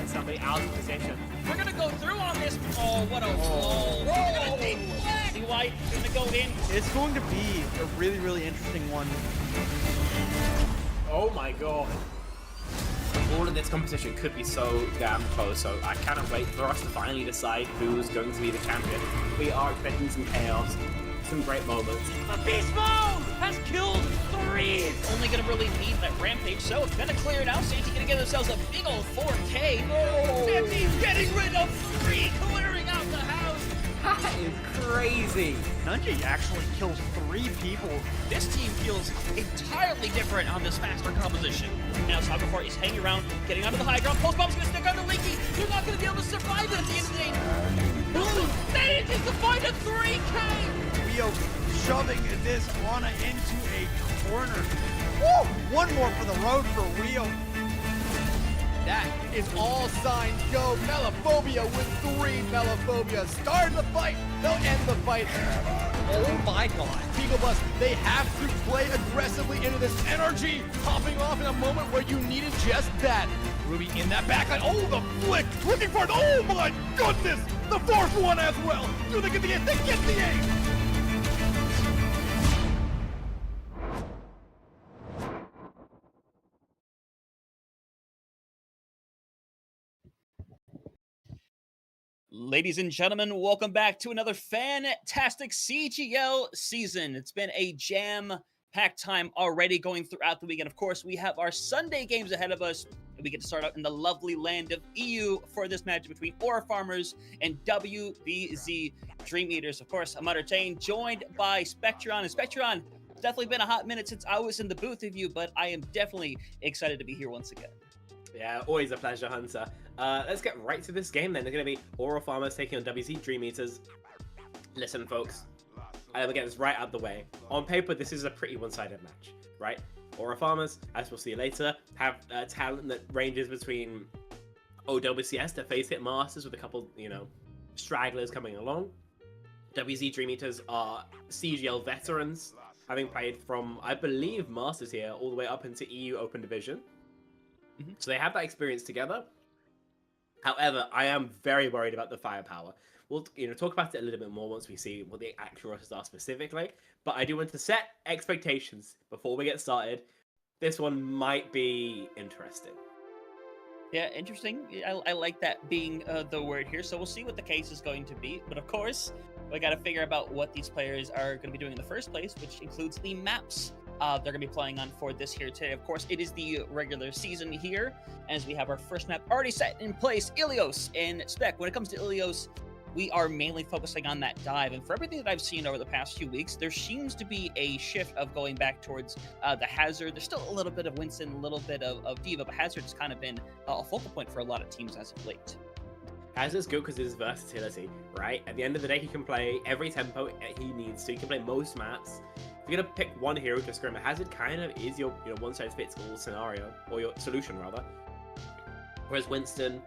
find somebody out of position. We're gonna go through on this. Oh, what a wall. We're gonna take flag. See White gonna go in. It's going to be a really, really interesting one. Oh my god. All of this competition could be so damn close, so I cannot wait for us to finally decide who's going to be the champion. We are expecting some chaos, some great moments. A beast mode has killed 3. Only gonna really need that rampage, so it's gonna clear it out. Santi gonna get themselves a big old 4K. Oh. Santi getting rid of 3, clearing out the house. That is crazy. Nunji actually kills 3 people. This team feels entirely different on this faster composition. Now Sagafor is hanging around, getting onto the high ground. Post bomb's gonna stick under Leaky. They're not gonna be able to survive it at the end of the day. Manages to find a 3K. Rio shoving this Ana into a corner. Woo! One more for the road for Rio. That is all signs go. Melophobia with 3 Melophobia. Starting the fight. They'll end the fight. Oh my god. Beagle Bus, they have to play aggressively into this energy. Popping off in a moment where you needed just that. Ruby in that backline. Oh, the flick. Looking for it. Oh my goodness. The 4th one as well. Do they get the 8? They get the 8. Ladies and gentlemen, welcome back to another fantastic CGL season. It's been a jam-packed time already going throughout the weekend. Of course, we have our Sunday games ahead of us. We get to start out in the lovely land of EU for this match between Aurafarmers and WBZ Dream Eaters. Of course, I'm entertained, joined by Spectron. And Spectron, definitely been a hot minute since I was in the booth with you, but I am definitely excited to be here once again. Yeah, always a pleasure, Hunter. Let's get right to this game then. They're going to be Aurafarmers taking on WBZ Dream Eaters. Listen, folks, I'm going to get this right out of the way. On paper, this is a pretty one-sided match, right? Aurafarmers, as we'll see later, have talent that ranges between WCS to face hit masters with a couple, stragglers coming along. WBZ Dream Eaters are CGL veterans, having played from, I believe, masters here all the way up into EU Open Division. So they have that experience together. However, I am very worried about the firepower. We'll talk about it a little bit more once we see what the actual rosters are specifically. But I do want to set expectations before we get started. This one might be interesting. Yeah, interesting. I like that being the word here. So we'll see what the case is going to be. But of course, we got to figure out what these players are going to be doing in the first place, which includes the maps they're going to be playing on for this here today. Of course, it is the regular season here, as we have our first map already set in place, Ilios and Spec. When it comes to Ilios, we are mainly focusing on that dive, and for everything that I've seen over the past few weeks, there seems to be a shift of going back towards the Hazard. There's still a little bit of Winston, a little bit of Diva, but Hazard has kind of been a focal point for a lot of teams as of late. Hazard's good because of his versatility, right? At the end of the day, he can play every tempo he needs to. He can play most maps. If you're going to pick one hero to scrim, Hazard kind of is your one-size-fits-all scenario, or your solution, rather. Whereas Winston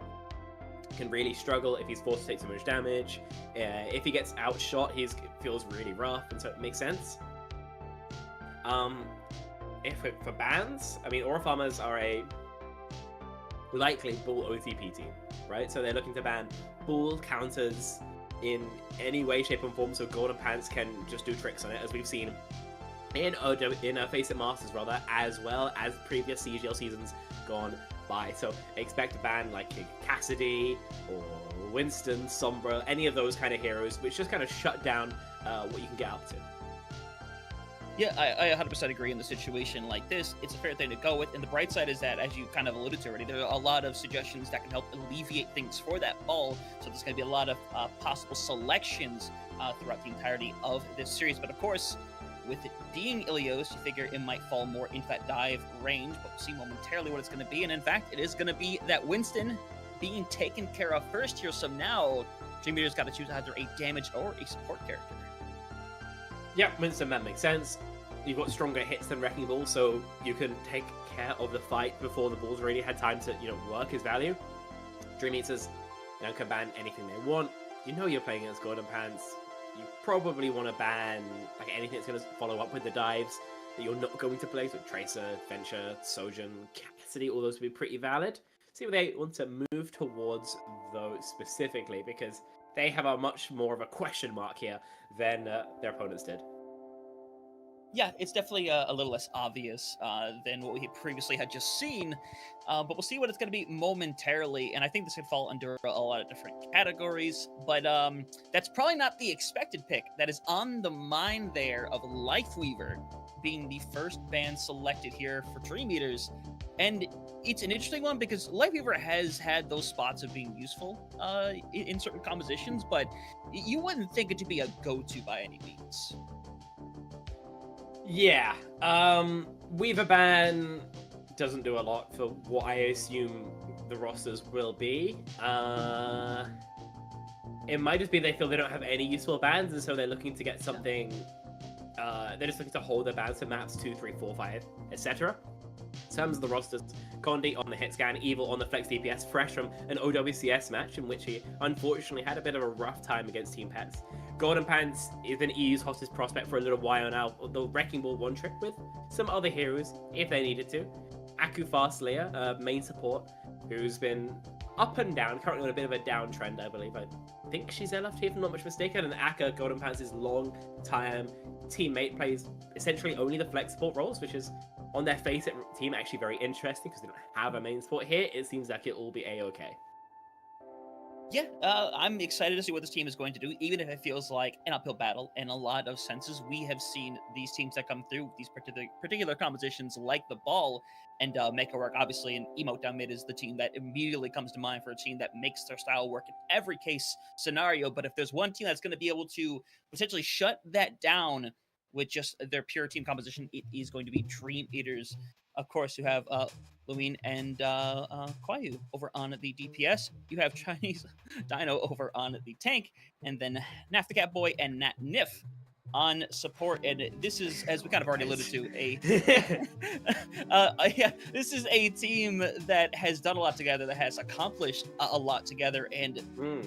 can really struggle if he's forced to take so much damage. If he gets outshot, he feels really rough, and so it makes sense. For bans, I mean, Aurafarmers are a likely Bull OTP team, right? So they're looking to ban Bull counters in any way, shape, and form, so Golden Pants can just do tricks on it, as we've seen in Face It Masters, rather, as well as previous CGL seasons gone by. So expect a ban like Cassidy or Winston, Sombra, any of those kind of heroes, which just kind of shut down what you can get up to. Yeah, I 100% agree in the situation like this. It's a fair thing to go with. And the bright side is that, as you kind of alluded to already, there are a lot of suggestions that can help alleviate things for that ball. So there's going to be a lot of possible selections throughout the entirety of this series. But of course, with it being Ilios, you figure it might fall more into that dive range, but we'll see momentarily what it's going to be. And in fact, it is going to be that Winston being taken care of first here. So now, Dream Eater's got to choose either a damage or a support character. Yeah, Winston, that makes sense. You've got stronger hits than Wrecking Ball, so you can take care of the fight before the Bulls really had time to, work his value. Dream Eaters, can ban anything they want. You're playing against Golden Pants. You probably want to ban anything that's going to follow up with the dives that you're not going to play. So Tracer, Venture, Sojourn, Cassidy, all those would be pretty valid. see what they want to move towards, though, specifically, because they have a much more of a question mark here than their opponents did. Yeah, it's definitely a little less obvious than what we previously had just seen, but we'll see what it's going to be momentarily, and I think this could fall under a lot of different categories, but that's probably not the expected pick. That is on the mind there of Lifeweaver being the first band selected here for Dream Eaters, and it's an interesting one because Lifeweaver has had those spots of being useful in certain compositions, but you wouldn't think it to be a go-to by any means. Yeah, Weaver ban doesn't do a lot for what I assume the rosters will be. It might just be they feel they don't have any useful bans, and so they're looking to get something. They're just looking to hold their bans to maps 2, 3, 4, 5, etc. In terms of the rosters, Condi on the hit scan, Evil on the flex DPS, fresh from an OWCS match in which he unfortunately had a bit of a rough time against Team Pets. Golden Pants is an EU's hottest prospect for a little while now, the Wrecking Ball one trick with some other heroes if they needed to. Aku Fastlayer, main support, who's been up and down, currently on a bit of a downtrend, I believe. I think she's LFT if I'm not much mistaken, and Akka, Golden Pants' long-time teammate, plays essentially only the flex support roles, which is on their face team actually very interesting because they don't have a main support here. It seems like it will be a-okay. Yeah, I'm excited to see what this team is going to do, even if it feels like an uphill battle. In a lot of senses, we have seen these teams that come through these particular compositions like the ball and make it work. Obviously, an Emote down mid is the team that immediately comes to mind for a team that makes their style work in every case scenario. But if there's one team that's going to be able to potentially shut that down with just their pure team composition, it is going to be Dream Eaters. Of course, you have Luin and Kwayu over on the DPS. You have Chinese Dino over on the tank, and then Naf the Catboy and Nat Nif on support. And this is, as we kind of already alluded to, this is a team that has done a lot together, that has accomplished a lot together, and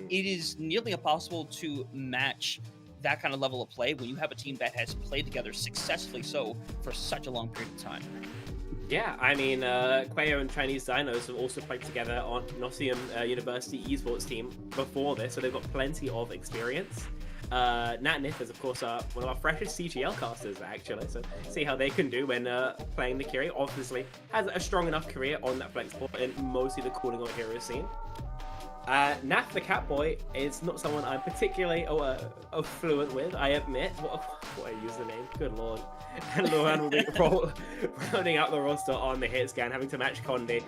it is nearly impossible to match that kind of level of play when you have a team that has played together successfully so for such a long period of time. Yeah, I mean, Quayo and Chinese Dinos have also played together on Nottingham University esports team before this, so they've got plenty of experience. Nat Nif is, of course, one of our freshest CGL casters, actually, so see how they can do when playing the Kiri. Obviously, has a strong enough career on that flex support in mostly the cooling on hero scene. Naf the Catboy is not someone I'm particularly fluent with, I admit. What a username, good lord. And Luan will be rounding out the roster on the hit scan, having to match Condi.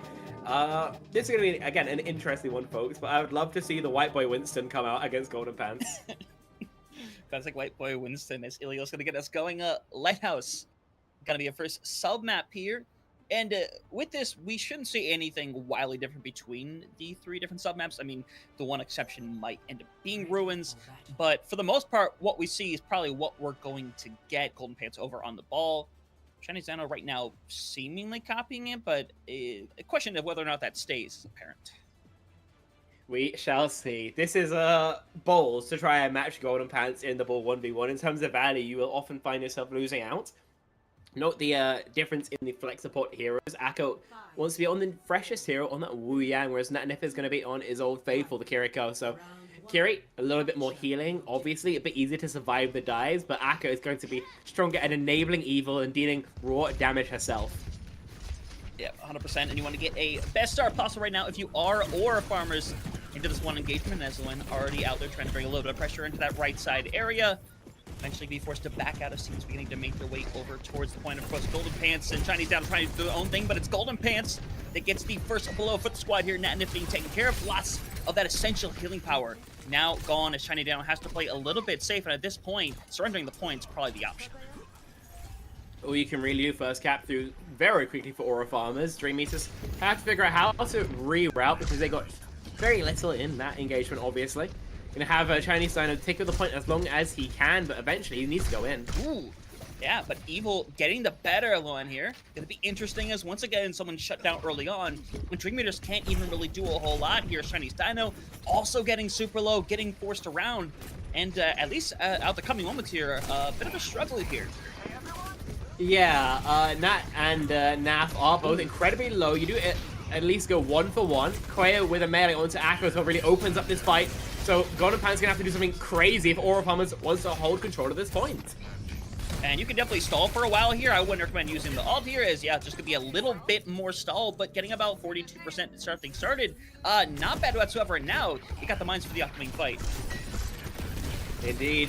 This is going to be, again, an interesting one, folks, but I would love to see the White Boy Winston come out against Golden Pants. Classic White Boy Winston as Ilio's going to get us going. Lighthouse, going to be a first sub-map here. And with this, we shouldn't see anything wildly different between the three different submaps. I mean, the one exception might end up being Ruins, but for the most part, what we see is probably what we're going to get. Golden Pants over on the ball. Chinese Dino right now seemingly copying it, but a question of whether or not that stays is apparent. We shall see. This is Bowls to try and match Golden Pants in the ball 1v1. In terms of value, you will often find yourself losing out. Note the difference in the flex support heroes. Akko wants to be on the freshest hero on that Wu Yang, whereas Natnif is going to be on his old faithful, the Kiriko. So Kiri, a little bit more healing, obviously, a bit easier to survive the dives, but Akko is going to be stronger at enabling evil and dealing raw damage herself. Yeah, 100%, and you want to get a best start possible right now if you are Aurafarmers into this one engagement. As one already out there trying to bring a little bit of pressure into that right side area. Eventually be forced to back out of scenes, beginning to make their way over towards the point. Of course, Golden Pants and Chinese Down trying to do their own thing, but it's Golden Pants that gets the first blow for the squad here. Nat Nif being taken care of. Lots of that essential healing power now gone as Chinese Down has to play a little bit safe, and at this point, surrendering the points is probably the option. Or you can really do first cap through very quickly for Aurafarmers. Dream Eaters have to figure out how to reroute because they got very little in that engagement, obviously. Gonna have a Chinese Dino take the point as long as he can, but eventually he needs to go in. Ooh, yeah, but Evil getting the better line here. Gonna be interesting as once again someone shut down early on when Dream Eaters can't even really do a whole lot here. Chinese Dino also getting super low, getting forced around, and at least out the coming moments here, a bit of a struggle here. Yeah, Nat and Naf are both incredibly low. You do at least go 1-for-1. Quayo with a melee onto Akko, so it really opens up this fight. So Golden Pan's gonna have to do something crazy if Aurafarmer wants to hold control at this point. And you can definitely stall for a while here. I wouldn't recommend using the ult here, as yeah, it's just gonna be a little bit more stall, but getting about 42% to start things started. Not bad whatsoever. And now you got the mines for the upcoming fight. Indeed.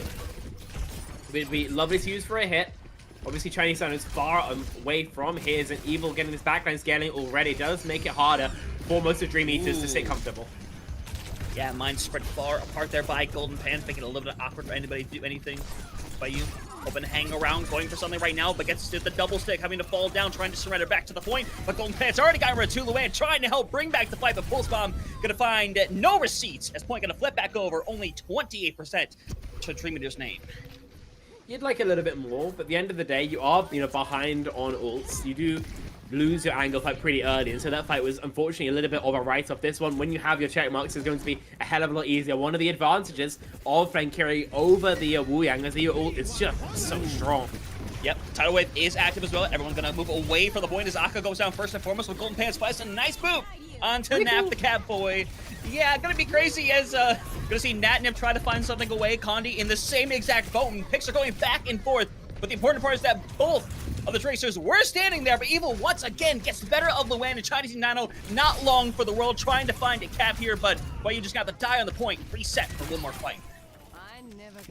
Would be lovely to use for a hit. Obviously, Chinese Sun is far away from his, and Evil getting this backline scaling already does make it harder for most of Dream Eaters to stay comfortable. Yeah, mines spread far apart there by Golden Pan, making it a little bit awkward for anybody to do anything by you. Hoping to hang around, going for something right now, but gets to the double stick, having to fall down, trying to surrender back to the point. But Golden Pan's already got rid of Luan, trying to help bring back the fight, but Pulse Bomb gonna find no receipts, as Point gonna flip back over, only 28% to Dream Eater's name. You'd like a little bit more, but at the end of the day, you are, behind on ults. You do lose your angle fight pretty early, and so that fight was unfortunately a little bit of a write-off. This one, when you have your check marks, is going to be a hell of a lot easier. One of the advantages of playing carry over the Wu Yang is that your ult is just so strong. Yep, Tidal Wave is active as well. Everyone's gonna move away from the point as Akka goes down first and foremost with Golden Pants Spice. A nice boop onto Nap the Cat Boy. Yeah, gonna be crazy as gonna see Natnip try to find something away. Condi in the same exact boat, and picks are going back and forth. But the important part is that both of the Tracers were standing there, but Evil once again gets the better of Luan and Chinese Nano. Not long for the world trying to find a cap here, but well, you just got to die on the point. Reset for one more fight.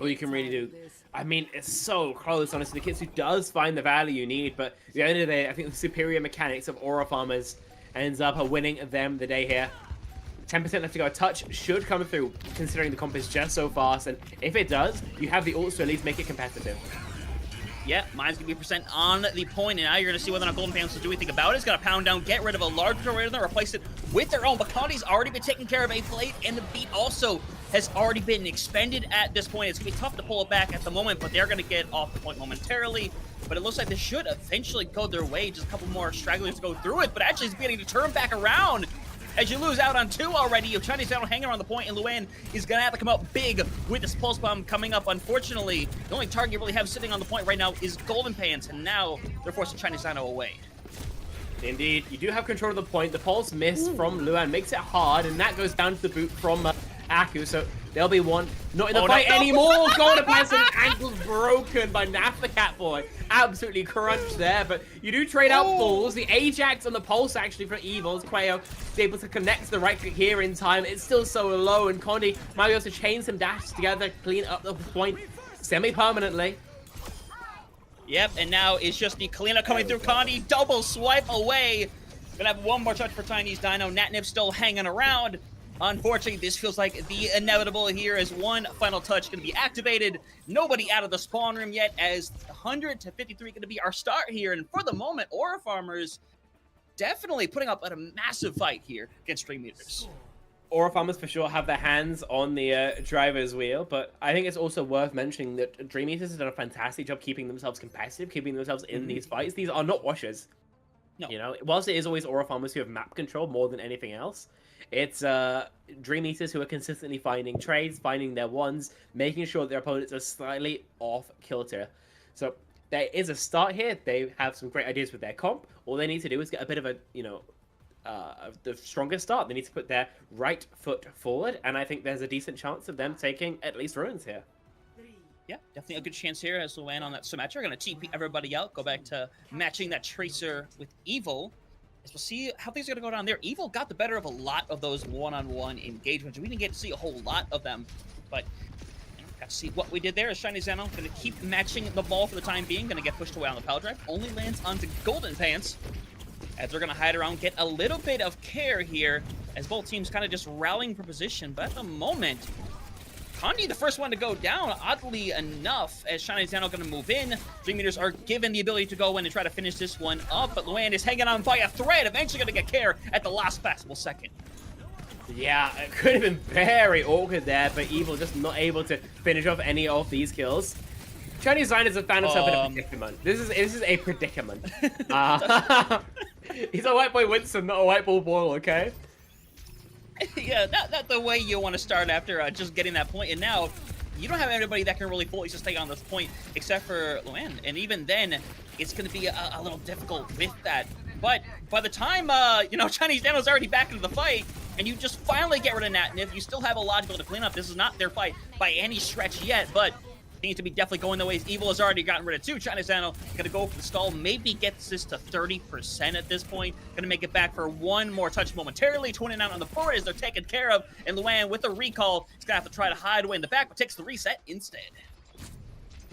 All you can really do. I mean, it's so close, honestly. The Kitsu does find the value you need, but at the end of the day, I think the superior mechanics of Aurafarmers ends up winning them the day here. 10% left to go. A touch should come through, considering the comp is just so fast, and if it does, you have the ults to at least make it competitive. Yeah, mine's gonna be percent on the point, and now you're gonna see whether or not Golden Pants will do anything about it. It's gonna pound down, get rid of a large generator, then replace it with their own. But Condi's already been taking care of a plate, and the beat also has already been expended at this point. It's gonna be tough to pull it back at the moment, but they're gonna get off the point momentarily. But it looks like this should eventually go their way. Just a couple more stragglers to go through it, but actually it's beginning to turn back around. As you lose out on two already, your Chinese down hanging around the point, and Luan is going to have to come out big with this Pulse Bomb coming up. Unfortunately, the only target you really have sitting on the point right now is Golden Pants, and now they're forcing Chinese Dino away. Indeed, you do have control of the point. The Pulse miss from Luan makes it hard, and that goes down to the boot from Aku, so there'll be one not in the fight anymore. Golden Pants and ankles broken by Naf the Cat Boy. Absolutely crunched there, but you do trade out balls. The Ajax and the Pulse actually for Evils. Quayo is able to connect the right click here in time. It's still so low, and Condi might be able to chain some dashes together, clean up the point semi-permanently. Yep, and now it's just the cleanup coming through. Condi double swipe away. Gonna have one more touch for Chinese Dino. Natnip still hanging around. Unfortunately, this feels like the inevitable here as one final touch going to be activated. Nobody out of the spawn room yet, as 100 to 53 going to be our start here. And for the moment, Aurafarmers definitely putting up a massive fight here against Dream Eaters. Aurafarmers for sure have their hands on the driver's wheel, but I think it's also worth mentioning that Dream Eaters has done a fantastic job keeping themselves competitive, keeping themselves in these fights. These are not washers. No. You know, whilst it is always Aurafarmers who have map control more than anything else, it's Dream Eaters who are consistently finding trades, finding their ones, making sure their opponents are slightly off kilter. So there is a start here. They have some great ideas with their comp. All they need to do is get a bit of a, the strongest start. They need to put their right foot forward, and I think there's a decent chance of them taking at least ruins here. Yeah, definitely a good chance here as Luan on that Symmetra. We're going to TP everybody out, go back to matching that Tracer with Evil. As we'll see how things are going to go down there. Evil got the better of a lot of those one-on-one engagements. We didn't get to see a whole lot of them, but got to see what we did there. As Shiny Zeno going to keep matching the ball for the time being. Going to get pushed away on the power drive. Only lands onto Golden Pants. As they're going to hide around, get a little bit of care here. As both teams kind of just rallying for position. But at the moment, Condi, the first one to go down, oddly enough, as Shiny Zeno going to move in. Dream Eaters are given the ability to go in and try to finish this one up, but Luan is hanging on by a thread, eventually going to get care at the last possible second. Yeah, it could have been very awkward there, but Evil just not able to finish off any of these kills. Chinese Zion has found himself in a predicament. This is a predicament. He's a white boy Winston, not a white ball Boyle, okay? Yeah, not the way you want to start after just getting that point. And now, you don't have anybody that can really fully sustain on this point except for Luan. And even then, it's going to be a little difficult with that But by the time, you know, Chinese Dano's already back into the fight, and you just finally get rid of Natnif, you still have a lot to be able to clean up. This is not their fight by any stretch yet, but seems to be definitely going the ways. Evil has already gotten rid of 2. Chinese Dano gonna go for the stall, maybe gets this to 30% at this point. Gonna make it back for one more touch momentarily. 29 on the board as they're taken care of, and Luan with a recall is gonna have to try to hide away in the back, but takes the reset instead.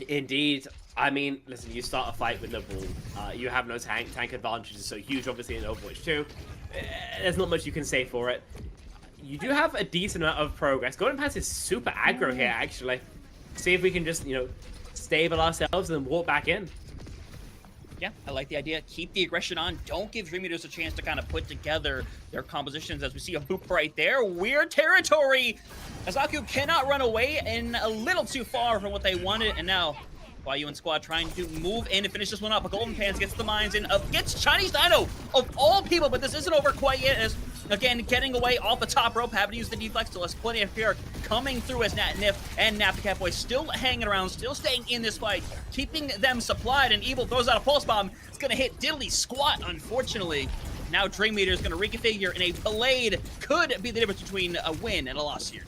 Indeed. I mean, listen, you start a fight with no ball. You have no tank. Tank advantage is so huge, obviously, in Overwatch 2. There's not much you can say for it. You do have a decent amount of progress. Golden Pants is super aggro here, actually. See if we can just, you know, stable ourselves and then walk back in. Yeah, I like the idea. Keep the aggression on. Don't give Dream Eaters a chance to kind of put together their compositions. As we see a boop right there. Weird territory. As Aku cannot run away and a little too far from what they wanted. And now, YU and squad trying to move in and finish this one up. A Golden Pants gets the mines in. Gets Chinese Dino of all people, but this isn't over quite yet. As again, getting away off the top rope, having to use the deflex, still has plenty of fear coming through as Natnif and Nappy Boy still hanging around, still staying in this fight, keeping them supplied, and Evil throws out a pulse bomb. It's gonna hit Diddly Squat, unfortunately. Now Dream Eater is gonna reconfigure, and a Blade could be the difference between a win and a loss here.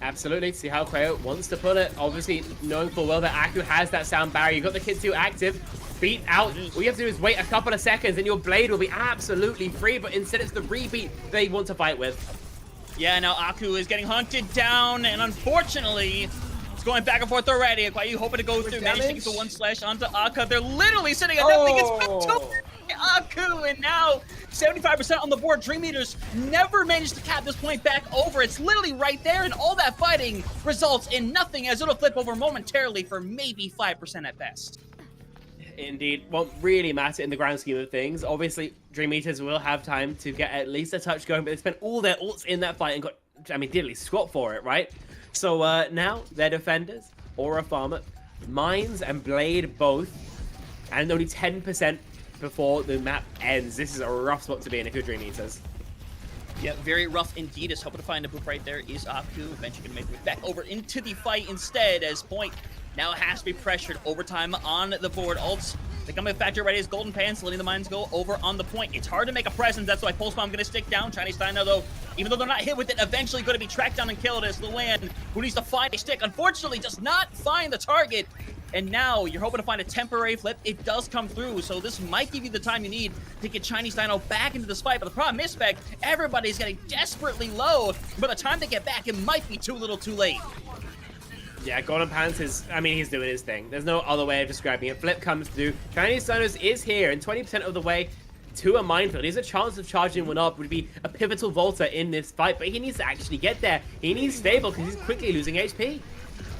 Absolutely. See how Quayo wants to put it. Obviously, knowing full well that Aku has that sound barrier. You've got the Kid 2 active. Beat out. All you have to do is wait a couple of seconds and your Blade will be absolutely free, but instead it's the rebeat they want to fight with. Yeah, now Aku is getting hunted down, and unfortunately, it's going back and forth already. Why are you hoping to go through? Managed to get the 1 onto Akka. They're literally sitting at nothing. It's back to Aku, and now 75% on the board. Dream Eaters never managed to cap this point back over. It's literally right there, and all that fighting results in nothing as it'll flip over momentarily for maybe 5% at best. Indeed. Won't really matter in the grand scheme of things. Obviously, Dream Eaters will have time to get at least a touch going, but they spent all their ults in that fight and got, I mean, diddly squat for it, right? So now, their defenders, Aurafarmer, Mines and Blade both, and only 10% before the map ends. This is a rough spot to be in if you're Dream Eaters. Yeah, very rough indeed. Is hoping to find a boop right there is Aku. Eventually gonna make it back over into the fight instead, as Point now has to be pressured. Overtime on the board. Ults becoming a factor ready as Golden Pants letting the mines go over on the point. It's hard to make a presence. That's why Pulse Bomb gonna stick down. Chinese Dino, though, even though they're not hit with it, eventually gonna be tracked down and killed as Luan, who needs to find a stick, unfortunately does not find the target. And now you're hoping to find a temporary flip. It does come through, so this might give you the time you need to get Chinese Dino back into this fight. But the problem is, Spec, everybody's getting desperately low. By the time they get back, it might be too little too late. Yeah, Golden Pants is, I mean, he's doing his thing. There's no other way of describing it. Flip comes through. Chinese Dinos is here, and 20% of the way to a minefield. His chance of charging one up would be a pivotal Volta in this fight, but he needs to actually get there. He needs stable because he's quickly losing HP.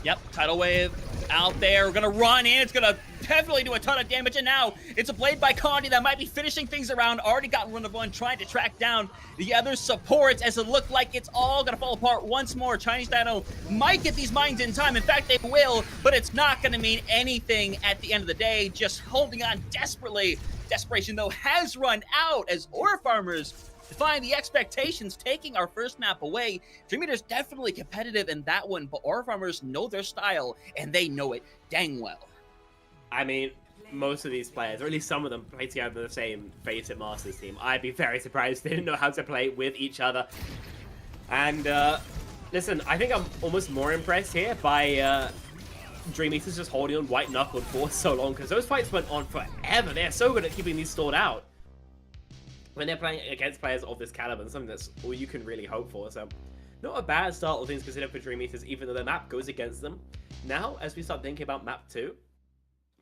Yep, Tidal Wave out there. We're gonna run in. It's gonna definitely do a ton of damage. And now it's a Blade by Condi that might be finishing things around. Already got one of one, trying to track down the other supports as it looked like it's all gonna fall apart once more. Chinese Dino might get these mines in time. In fact, they will, but it's not gonna mean anything at the end of the day. Just holding on desperately. Desperation, though, has run out as Aurafarmers defying the expectations, taking our first map away. Dream Eaters definitely competitive in that one, but Aurafarmers know their style, and they know it dang well. I mean, most of these players, or at least some of them, play together in the same Basic Masters team. I'd be very surprised if they didn't know how to play with each other. And, listen, I think I'm almost more impressed here by Dream Eaters just holding on White Knuckle for so long, because those fights went on forever. They're so good at keeping these stored out when they're playing against players of this caliber, and something that's all you can really hope for. So not a bad start, all things considered, for Dream Eaters, even though the map goes against them. Now, as we start thinking about map 2,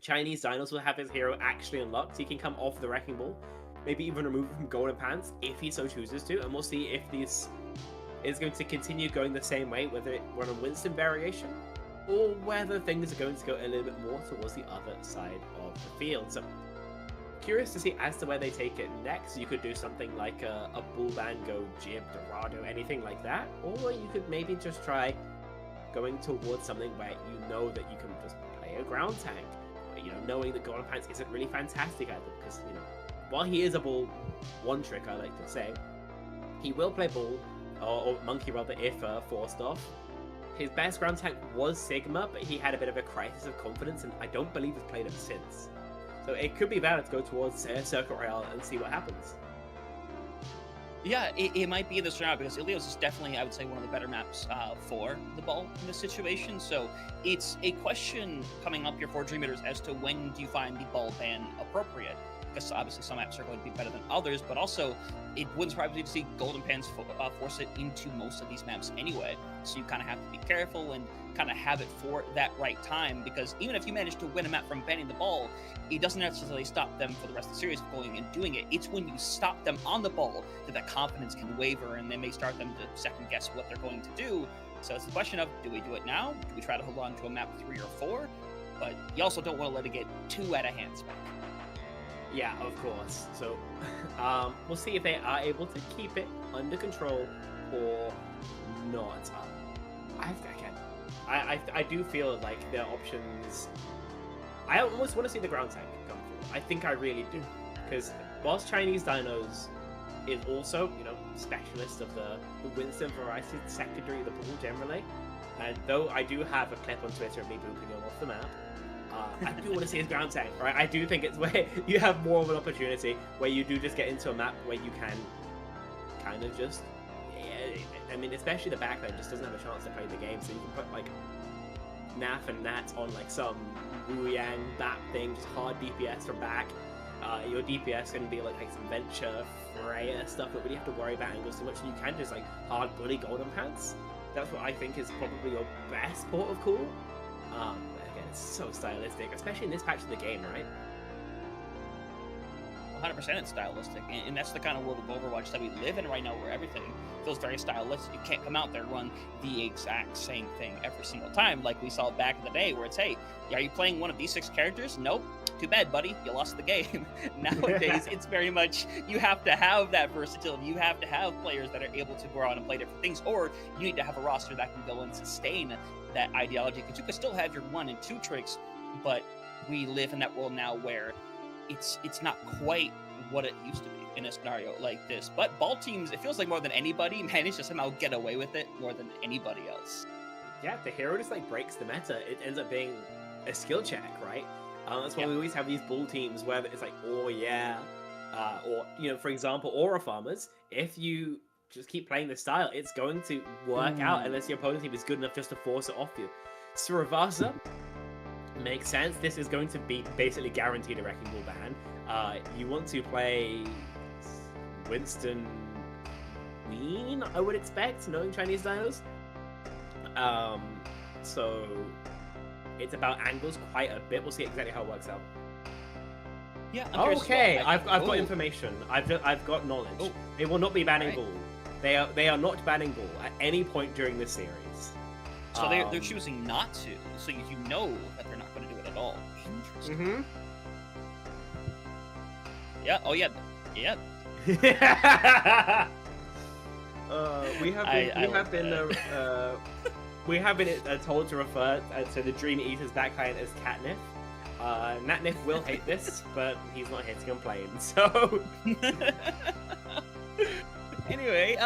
Chinese Dinos will have his hero actually unlocked. He can come off the Wrecking Ball, maybe even remove him from Golden Pants if he so chooses to, and we'll see if this is going to continue going the same way, whether it run a Winston variation, or whether things are going to go a little bit more towards the other side of the field. So curious to see as to where they take it next. You could do something like a Bullban, go Jib, Dorado, anything like that. Or you could maybe just try going towards something where you know that you can just play a ground tank. You know, knowing that Golden Pants isn't really fantastic at it, because, you know, while he is a ball one trick, I like to say, he will play ball, or monkey rather, if forced off. His best ground tank was Sigma, but he had a bit of a crisis of confidence, and I don't believe he's played him since. So it could be better to go towards Circuit Rail and see what happens. Yeah, it might be in this round because Ilios is definitely, I would say, one of the better maps for the ball in this situation. So it's a question coming up here for Dream Eaters as to when do you find the ball ban appropriate? Because obviously some maps are going to be better than others, but also it wouldn't surprise me to see Golden Pans force it into most of these maps anyway. So you kind of have to be careful and kind of have it for that right time, because even if you manage to win a map from banning the ball, it doesn't necessarily stop them for the rest of the series from going and doing it. It's when you stop them on the ball that confidence can waver, and they may start them to second guess what they're going to do. So it's the question of, do we do it now? Do we try to hold on to a map 3 or 4? But you also don't want to let it get too out of hand, Spec. Yeah, of course. So we'll see if they are able to keep it under control or not. I do feel like their options. I almost want to see the ground tank come through. I think I really do, because whilst Chinese Dinos is also, you know, specialist of the Winston variety, secondary the ball generally, and though I do have a clip on Twitter of me booping him off the map, I do want to see his ground tank, right? I do think it's where you have more of an opportunity, where you do just get into a map where you can kind of just, I mean, especially the backline just doesn't have a chance to play the game, so you can put like Naf and Nat on like some Wu Yang that thing, just hard DPS from back. Your DPS can be like some Venture, Freya stuff, but when you have to worry about angles too much, you can just like hard bully Golden Pants. That's what I think is probably your best port of call. Again, it's so stylistic, especially in this patch of the game, right? 100% it's stylistic, and that's the kind of world of Overwatch that we live in right now, where everything feels very stylistic. You can't come out there and run the exact same thing every single time, like we saw back in the day, where it's, hey, are you playing one of these 6 characters? Nope. Too bad, buddy. You lost the game. Nowadays, it's very much, you have to have that versatility. You have to have players that are able to go out and play different things, or you need to have a roster that can go and sustain that ideology, because you can still have your 1 and 2 tricks, but we live in that world now where it's not quite what it used to be in a scenario like this. But ball teams, it feels like more than anybody managed to somehow get away with it more than anybody else. Yeah, the hero just like breaks the meta. It ends up being a skill check, right? That's why we always have these bull teams where it's like, oh yeah, or, you know, for example, Aurafarmers, if you just keep playing the style, it's going to work out unless your opponent team is good enough just to force it off you. Suravasa makes sense. This is going to be basically guaranteed a Wrecking Ball ban. You want to play Winston Queen, I would expect, knowing Chinese Dinos. So it's about angles quite a bit. We'll see exactly how it works out. Yeah. Okay, I've got information. I've got knowledge. Oh. They will not be banning Right. Ball. They are not banning Ball at any point during this series. So they're choosing not to, so you know that they're not going to do it at all. Interesting. Yeah. Oh yeah. Yeah. We have been told to refer to the Dream Eaters backline as Catnip. Natnif will hate this, but he's not here to complain. So anyway,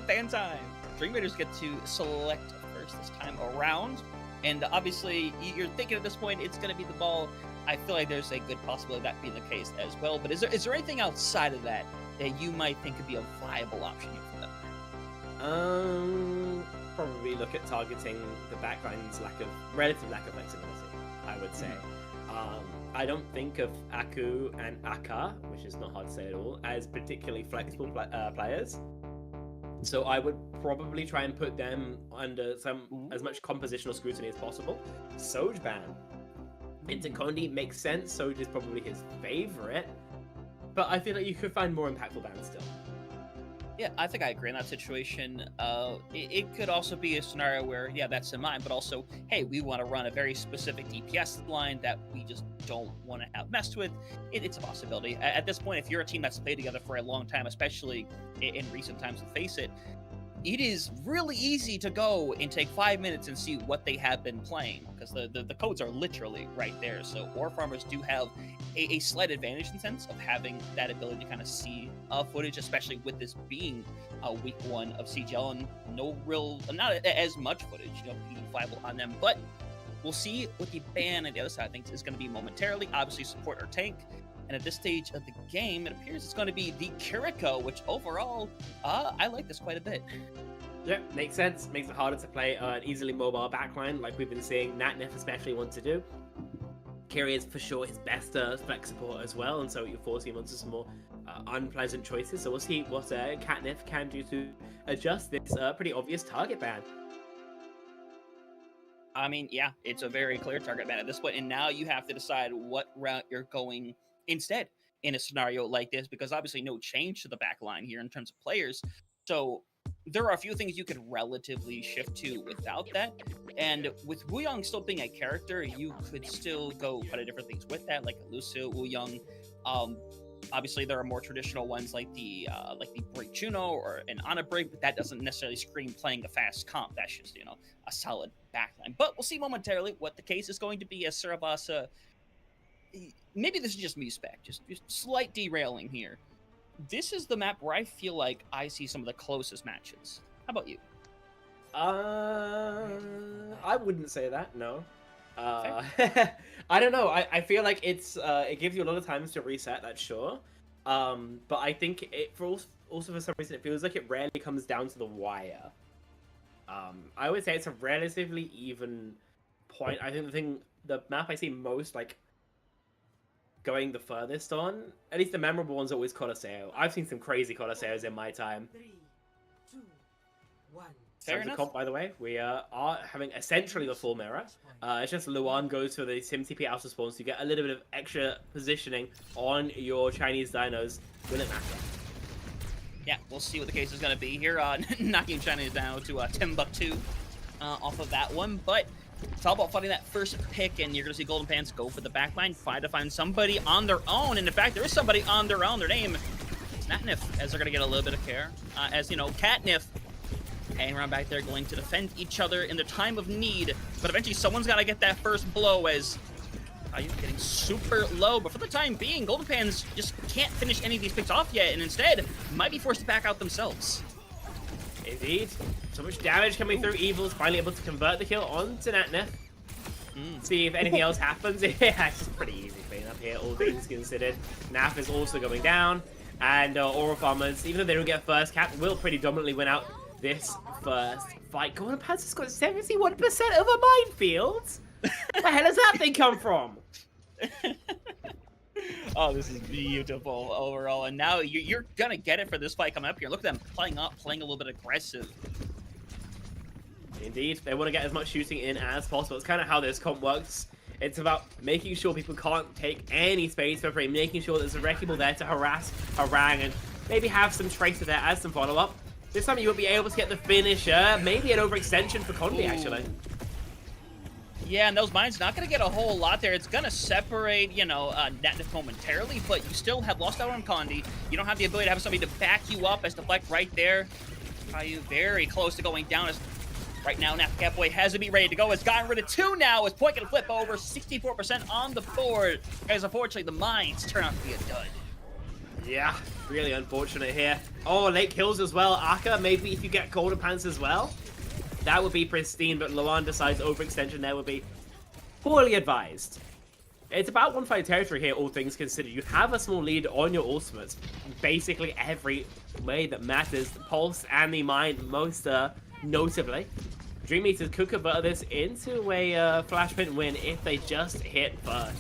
ban time. Dream Eaters get to select first this time around, and obviously you're thinking at this point it's going to be the ball. I feel like there's a good possibility of that being the case as well. But is there anything outside of that that you might think could be a viable option here for them? Probably look at targeting the backline's relative lack of flexibility, I would say. I don't think of Aku and Aka, which is not hard to say at all, as particularly flexible players. So I would probably try and put them under as much compositional scrutiny as possible. Soj ban. Vincent Condi makes sense. Soj is probably his favorite, but I feel like you could find more impactful bans still. Yeah, I think I agree in that situation. It could also be a scenario where, yeah, that's in mind, but also, hey, we want to run a very specific DPS line that we just don't want to have messed with. It's a possibility. At this point, if you're a team that's played together for a long time, especially in recent times, to face it, it is really easy to go and take 5 minutes and see what they have been playing, because the codes are literally right there. So Aurafarmers do have a slight advantage in the sense of having that ability to kind of see footage, especially with this being week 1 of CGL and not as much footage, being viable on them. But we'll see what the ban on the other side thinks is going to be momentarily. Obviously, support or tank. And at this stage of the game, it appears it's going to be the Kiriko, which overall, I like this quite a bit. Yeah, makes sense. Makes it harder to play an easily mobile backline, like we've been seeing Natnef especially want to do. Kiri is for sure his best flex support as well, and so you're forcing him onto some more unpleasant choices. So we'll see what Catnif can do to adjust this pretty obvious target ban. I mean, yeah, it's a very clear target ban at this point, and now you have to decide what route you're going instead in a scenario like this, because obviously no change to the back line here in terms of players. So there are a few things you could relatively shift to without that. And with Wuyong still being a character, you could still go quite a different things with that, like Lucio, Wuyong. Obviously, there are more traditional ones like the Break Juno or an Ana Break, but that doesn't necessarily scream playing a fast comp. That's just, you know, a solid backline. But we'll see momentarily what the case is going to be as Sarabasa. Maybe this is just me spec, just slight derailing here. This is the map where I feel like I see some of the closest matches. How about you? I wouldn't say that, no. I don't know. I feel like it gives you a lot of times to reset, that's sure. But I think also for some reason it feels like it rarely comes down to the wire. I would say it's a relatively even point. I think the map I see most like going the furthest on, at least the memorable ones, are always Colosseo. I've seen some crazy Colosseos in my time. 3, 2, 1. Fair enough. Comp, by the way, we are having essentially the full mirror. It's just Luan goes for the Sim TP out of spawn, so you get a little bit of extra positioning on your Chinese dinos. Will it matter? Yeah, we'll see what the case is going to be here. Knocking Chinese down to Timbuktu off of that one, but it's all about finding that first pick, and you're going to see Golden Pants go for the backline, try to find somebody on their own, and in fact, there is somebody on their own. Their name is Natnif, as they're going to get a little bit of care. As, you know, Catnif hanging around back there, going to defend each other in the time of need, but eventually someone's got to get that first blow as you're getting super low, but for the time being, Golden Pants just can't finish any of these picks off yet, and instead might be forced to back out themselves. Indeed. So much damage coming through. Evil's finally able to convert the kill onto Natnef. See if anything else happens. Yeah, it's just pretty easy cleanup here, all things considered. Naf is also going down, and Aurafarmers, even though they don't get first cap, will pretty dominantly win out this first fight. Golden Pants has got 71% of a minefield. Where the hell does that thing come from? Oh, this is beautiful overall, and now you're gonna get it for this fight coming up here. Look at them playing a little bit aggressive. Indeed, they want to get as much shooting in as possible. It's kind of how this comp works. It's about making sure people can't take any space for free, making sure there's a Wrecking Ball there to harass, harangue, and maybe have some Tracer there as some follow-up. This time you won't be able to get the finisher, maybe an overextension for Condi, actually. Yeah, and those mines not going to get a whole lot there. It's going to separate, you know, Natnif momentarily, but you still have lost out on Condi. You don't have the ability to have somebody to back you up as Deflect right there. Caillou very close to going down as right now Naf Catboy has to be ready to go. It's gotten rid of 2 now. It's Point going to flip over 64% on the board. Guys, unfortunately, the mines turn out to be a dud. Yeah, really unfortunate here. Oh, late kills as well. Aka, maybe if you get Golden Pants as well. That would be pristine, but Luan decides overextension there would be poorly advised. It's about one fight territory here, all things considered. You have a small lead on your ultimates. Basically every way that matters. The Pulse and the Mine most notably. Dream Eaters could convert this into a Flashpoint win if they just hit first.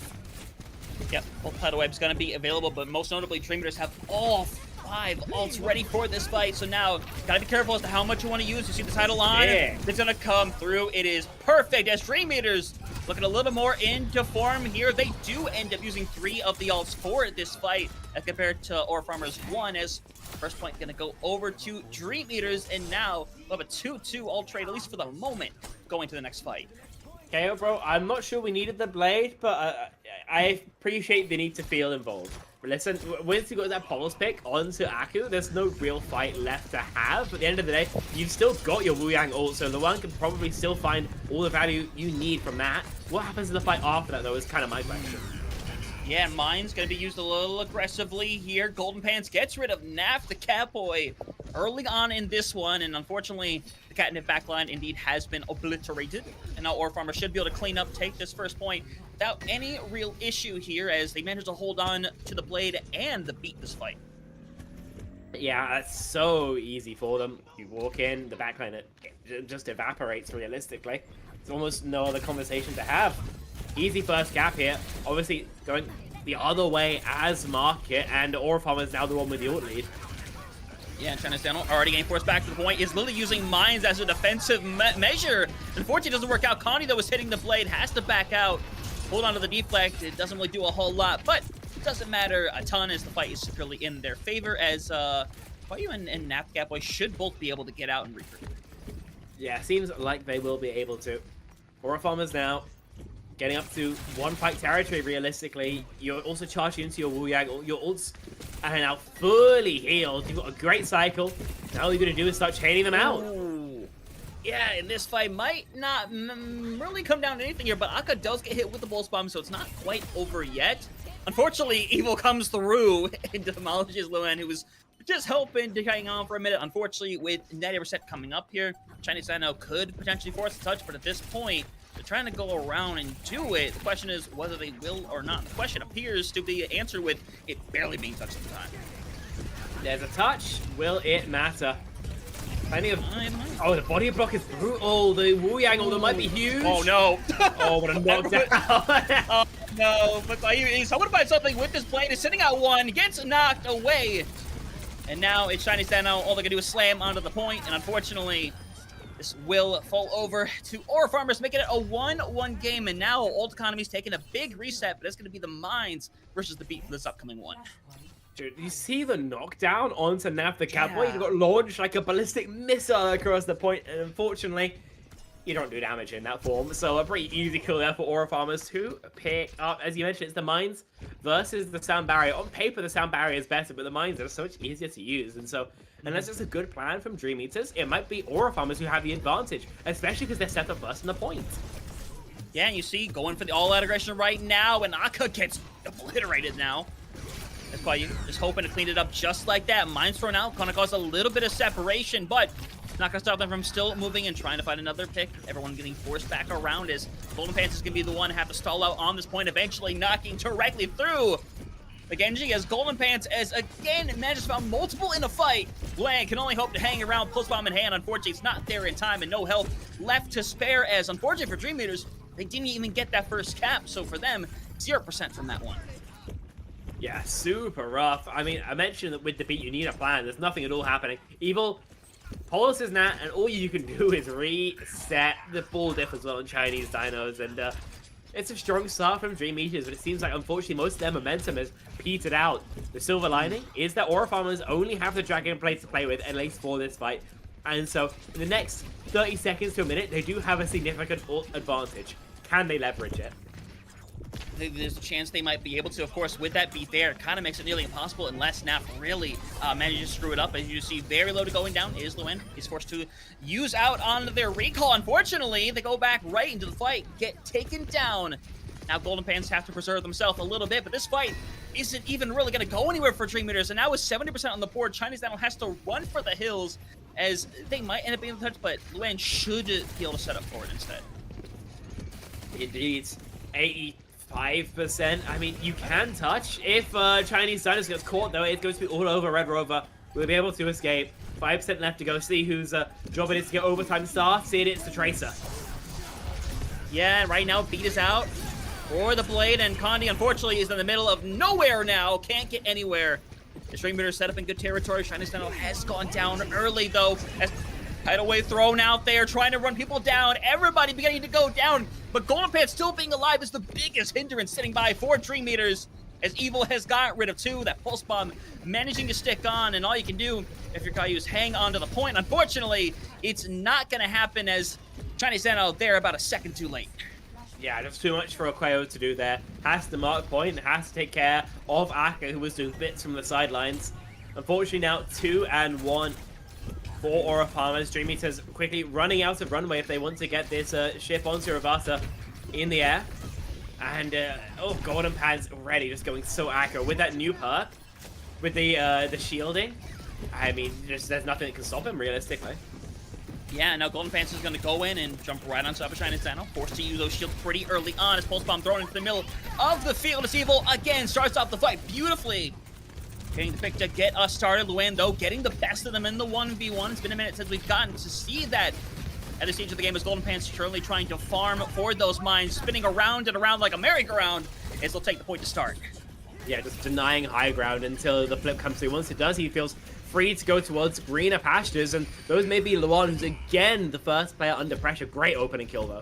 Yep, both Tidal Web's going to be available, but most notably Dream Eaters have all 5 ults ready for this fight, so now gotta be careful as to how much you want to use. You see the title line? Yeah. It's gonna come through. It is perfect as Dream Eaters looking a little more into form here. They do end up using 3 of the ults for this fight as compared to Aurafarmer's 1, as first point gonna go over to Dream Eaters, and now we'll have a 2-2 ult trade, at least for the moment, going to the next fight. KO, bro, I'm not sure we needed the blade, but I appreciate the need to feel involved. Listen, once you got that Pulse pick onto Aku, there's no real fight left to have. But at the end of the day, you've still got your Wuyang ult, so Luan can probably still find all the value you need from that. What happens in the fight after that, though, is kind of my question. Yeah, Mine's going to be used a little aggressively here. Golden Pants gets rid of Naf the Catboy early on in this one, and unfortunately, the Catnip backline indeed has been obliterated. And now Aurafarmer should be able to clean up, take this first point without any real issue here, as they manage to hold on to the blade and the beat this fight. Yeah, that's so easy for them. You walk in, the backline it just evaporates realistically. There's almost no other conversation to have. Easy first gap here. Obviously going the other way as market, and Aurafarmer is now the one with the ult lead. Yeah, and Chinese Daniel already getting forced back to the point, is literally using mines as a defensive measure. Unfortunately, it doesn't work out. Connie, though, is hitting the blade, has to back out. Hold on to the deflect. It doesn't really do a whole lot, but it doesn't matter a ton as the fight is securely in their favor, as Kwayu and Napgap Boy should both be able to get out and regroup. Yeah, seems like they will be able to. Aurafarmer's now getting up to one fight territory realistically. You're also charging into your Wu Yang. Your ults are now fully healed. You've got a great cycle. Now all you're going to do is start chaining them out. Ooh. Yeah, and this fight might not really come down to anything here, but Akka does get hit with the Pulse Bomb, so it's not quite over yet. Unfortunately, Evil comes through and demolishes Luan, who was just hoping to hang on for a minute. Unfortunately, with 90% coming up here, Chinese Dino could potentially force a touch, but at this point, they're trying to go around and do it. The question is whether they will or not. The question appears to be answered with it barely being touched at the time. There's a touch. Will it matter? Plenty of... Oh, the body block is brutal. The Wu Yang ult might be huge. Oh, no. Oh, what a knockdown. Oh, no. But he's hoping to find something with this blade. Is sitting out one. Gets knocked away. And now it's Chinese Dano. All they're going to do is slam onto the point. And unfortunately, this will fall over to Aurafarmers, making it a 1-1 game. And now Old Economy's taking a big reset, but it's going to be the Mines versus the Beat for this upcoming one. Dude, you see the knockdown onto Nav the Catboy? Yeah. He got launched like a ballistic missile across the point, and unfortunately, you don't do damage in that form. So a pretty easy kill there for Aurafarmers to pick up. As you mentioned, it's the Mines versus the Sound Barrier. On paper, the Sound Barrier is better, but the Mines are so much easier to use. And so, unless it's a good plan from Dream Eaters, it might be Aurafarmers who have the advantage, especially because they're set up first in the point. Yeah, and you see, going for the all-out aggression right now, and Akka gets obliterated now. That's why you're just hoping to clean it up just like that. Mines thrown out, gonna cause a little bit of separation, but not gonna stop them from still moving and trying to find another pick. Everyone getting forced back around as Golden Pants is gonna be the one to have to stall out on this point, eventually knocking directly through the Genji, as Golden Pants, as again manages to find multiple in a fight. Blank can only hope to hang around, Pulse Bomb in hand. Unfortunately, it's not there in time, and no health left to spare, as unfortunately for Dream Eaters, they didn't even get that first cap, so for them, 0% from that one. Yeah, super rough. I mean, I mentioned that with the beat, you need a plan. There's nothing at all happening. Evil pulses Nat, and all you can do is reset the full diff as well on Chinese Dinos. And it's a strong start from Dream Eaters, but it seems like, unfortunately, most of their momentum has petered out. The silver lining is that Aurafarmers only have the Dragon Blade to play with, at least for this fight. And so, in the next 30 seconds to a minute, they do have a significant ult advantage. Can they leverage it? There's a chance they might be able to. Of course, with that beat there, it kind of makes it nearly impossible unless Naf really manages to screw it up. As you see, very low to going down is Luen. He's forced to use out on their recall. Unfortunately, they go back right into the fight, get taken down. Now Golden Pants have to preserve themselves a little bit, but this fight isn't even really going to go anywhere for Dream Eaters. And now with 70% on the board, Chinese Daniel has to run for the hills, as they might end up being able to touch, but Luen should be able to set up for it instead. Indeed. 85%. I mean, you can touch. If Chinese Dinos gets caught, though, it's going to be all over Red Rover. We'll be able to escape. 5% left to go. See whose job it is to get overtime started. It's the Tracer. Yeah, right now, Beat is out for the Blade, and Condi, unfortunately, is in the middle of nowhere now. Can't get anywhere. The Stream Meter set up in good territory. Chinese Dino has gone down early, though, as tidal wave thrown out there, trying to run people down. Everybody beginning to go down, but Golden Pants still being alive is the biggest hindrance sitting by for Dream Eaters, as Evil has got rid of two. That Pulse Bomb managing to stick on, and all you can do if you're Caillou is hang on to the point. Unfortunately, it's not going to happen, as Chinese Dano there about a second too late. Yeah, just too much for Okayo to do there. Has to mark point, has to take care of Akka, who was doing bits from the sidelines. Unfortunately now 2-1 for Aurafarmers. Dream Eaters quickly running out of runway if they want to get this ship onto Ravata in the air. And, oh, Golden Pants ready, just going so aggro with that new perk, with the shielding. I mean, there's nothing that can stop him, realistically. Yeah, now Golden Pants is going to go in and jump right on top of Shine Sano, forced to use those shields pretty early on as Pulse Bomb thrown into the middle of the field. As Evil again starts off the fight beautifully. Getting the pick to get us started. Luan, though, getting the best of them in the 1v1. It's been a minute since we've gotten to see that at this stage of the game as Golden Pants currently trying to farm for those mines, spinning around and around like a merry-go-round as they'll take the point to start. Yeah, just denying high ground until the flip comes through. Once it does, he feels free to go towards greener pastures, and those may be Luan's again, the first player under pressure. Great opening kill, though.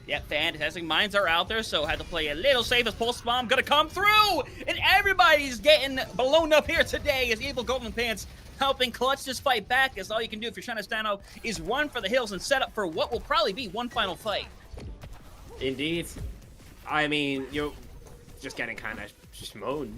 Yep, fantastic. Mines are out there, so had to play a little safe as Pulse Bomb gonna come through! And everybody's getting blown up here today as Evil Golden Pants helping clutch this fight back, as all you can do if you're Shine Stano is run for the hills and set up for what will probably be one final fight. Indeed. I mean, you're just getting kind of schmoed.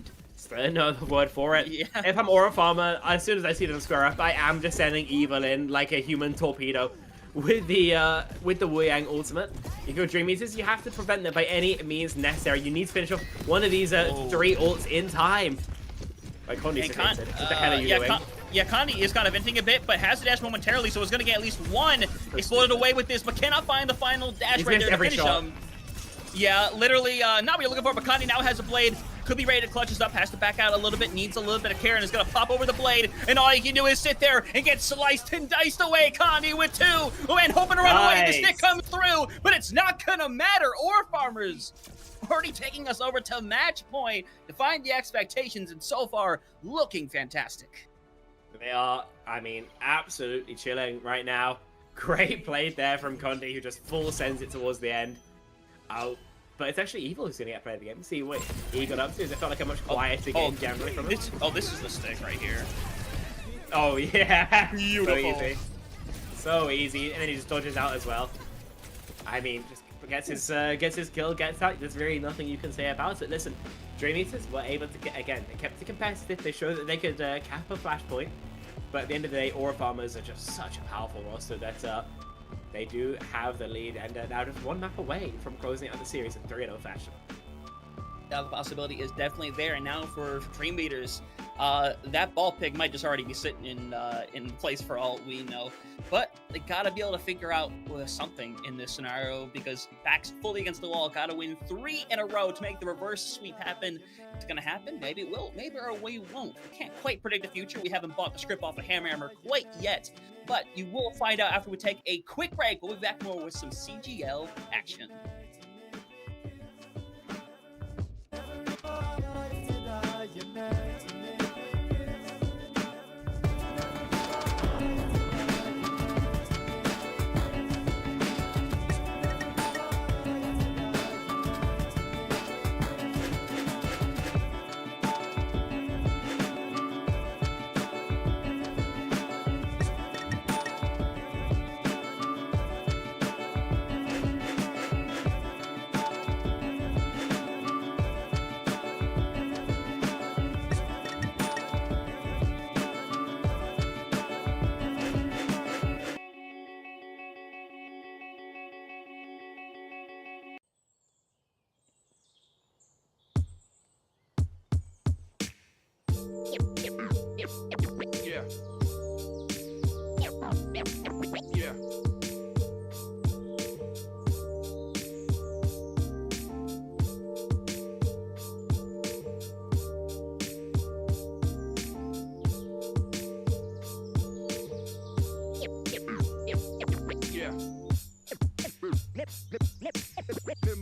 No other word for it. Yeah. If I'm Aurafarmer, as soon as I see them square up, I am just sending Evil in like a human torpedo with the Wu Yang ultimate. You go Dream Eaters, you have to prevent them by any means necessary. You need to finish off one of these 3 ults in time. Like Condi's what the hell are you doing? Condi is kind of venting a bit, but has the dash momentarily, so it's going to get at least one exploded away with this, but cannot find the final dash He's right there to every finish shot. him. Yeah, literally, not what you're looking for, but Condi now has a blade. Could be ready to clutch us up, has to back out a little bit, needs a little bit of care, and is going to pop over the blade, and all you can do is sit there and get sliced and diced away. Condi with 2, and hoping to run away. The stick comes through, but it's not going to matter. Aurafarmers already taking us over to match point, defying the expectations, and so far, looking fantastic. They are, I mean, absolutely chilling right now. Great play there from Condi, who just full sends it towards the end. But it's actually Evil who's going to get played the game. See what he got up to. It felt like a much quieter game generally from him. This is the stick right here. Oh, yeah. Beautiful. So easy. So easy. And then he just dodges out as well. I mean, just gets his kill, gets out. There's really nothing you can say about it. Listen, Dream Eaters were able to get, again, they kept it competitive. They showed that they could cap a flashpoint. But at the end of the day, Aurafarmers are just such a powerful roster that they do have the lead, and now just 1 map away from closing out the series in 3-0 fashion. Now the possibility is definitely there, and now for Dream Eaters, that ball pig might just already be sitting in place for all we know. But they gotta be able to figure out something in this scenario, because backs fully against the wall, gotta win 3 in a row to make the reverse sweep happen. It's gonna happen, maybe it will, maybe or we won't. We can't quite predict the future. We haven't bought the script off of Hammer quite yet, but you will find out after we take a quick break. We'll be back more with some CGL action.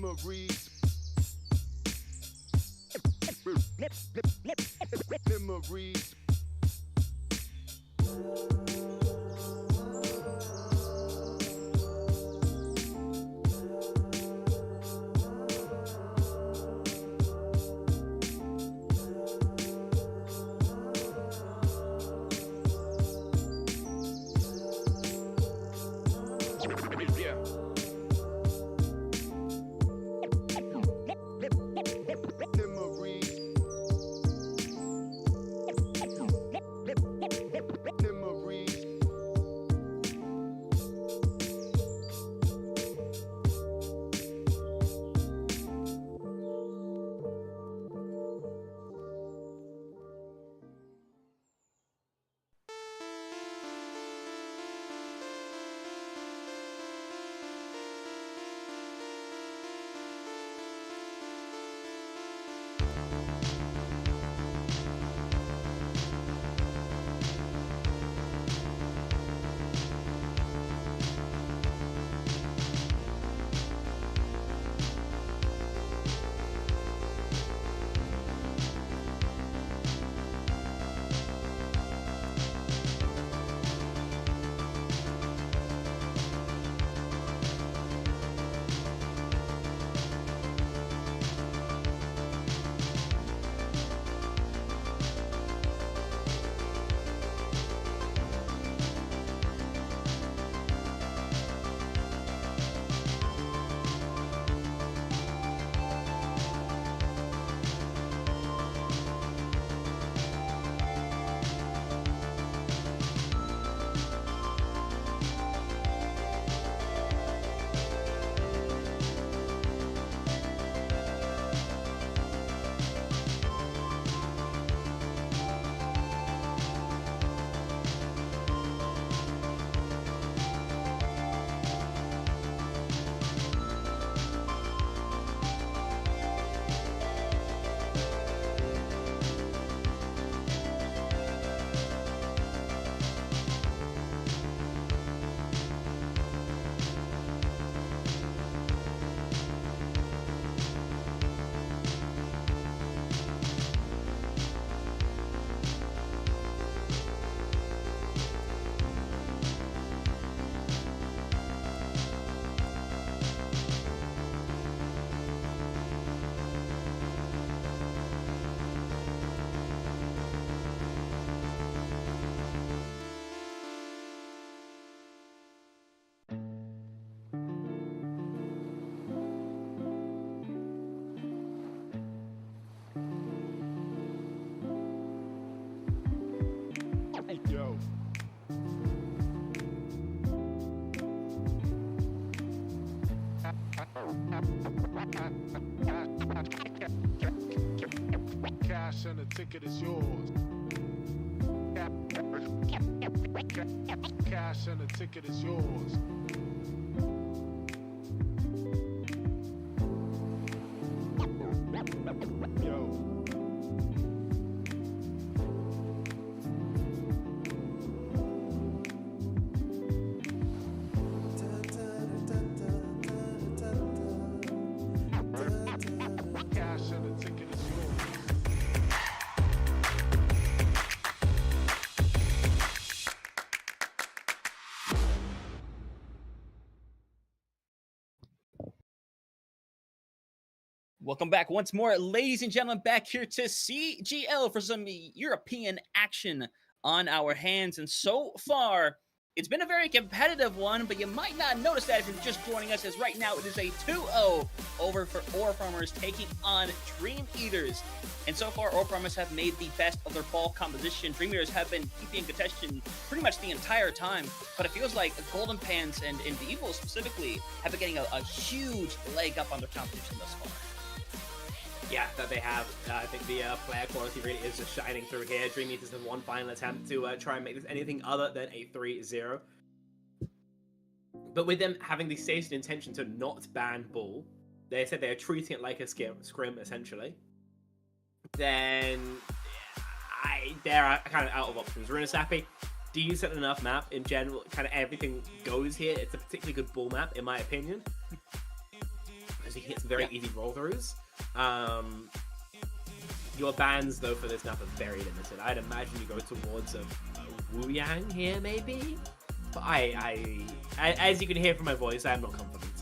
Memories. Memories. Memories. Cash and the ticket is yours. Cash and the ticket is yours. Yo. Cash and the ticket is yours. Welcome back once more, ladies and gentlemen, back here to CGL for some European action on our hands. And so far, it's been a very competitive one, but you might not notice that if you're just joining us, as right now it is a 2-0 over for Aurafarmers taking on Dream Eaters. And so far, Aurafarmers have made the best of their ball composition. Dream Eaters have been keeping contention pretty much the entire time, but it feels like Golden Pants and Evil specifically have been getting a huge leg up on their competition thus far. Yeah, that they have. I think the player quality really is just shining through here. Dream Eaters have one final attempt to try and make this anything other than a 3-0. But with them having the stated intention to not ban Bull, they said they are treating it like a scrim, essentially. Then they're kind of out of options. Runasapi, decent enough map in general. Kind of everything goes here. It's a particularly good Bull map, in my opinion. Because you can get some very easy roll-throughs. Your bans though for this map are very limited. I'd imagine you go towards a Wu Yang here maybe, but I as you can hear from my voice, I'm not confident.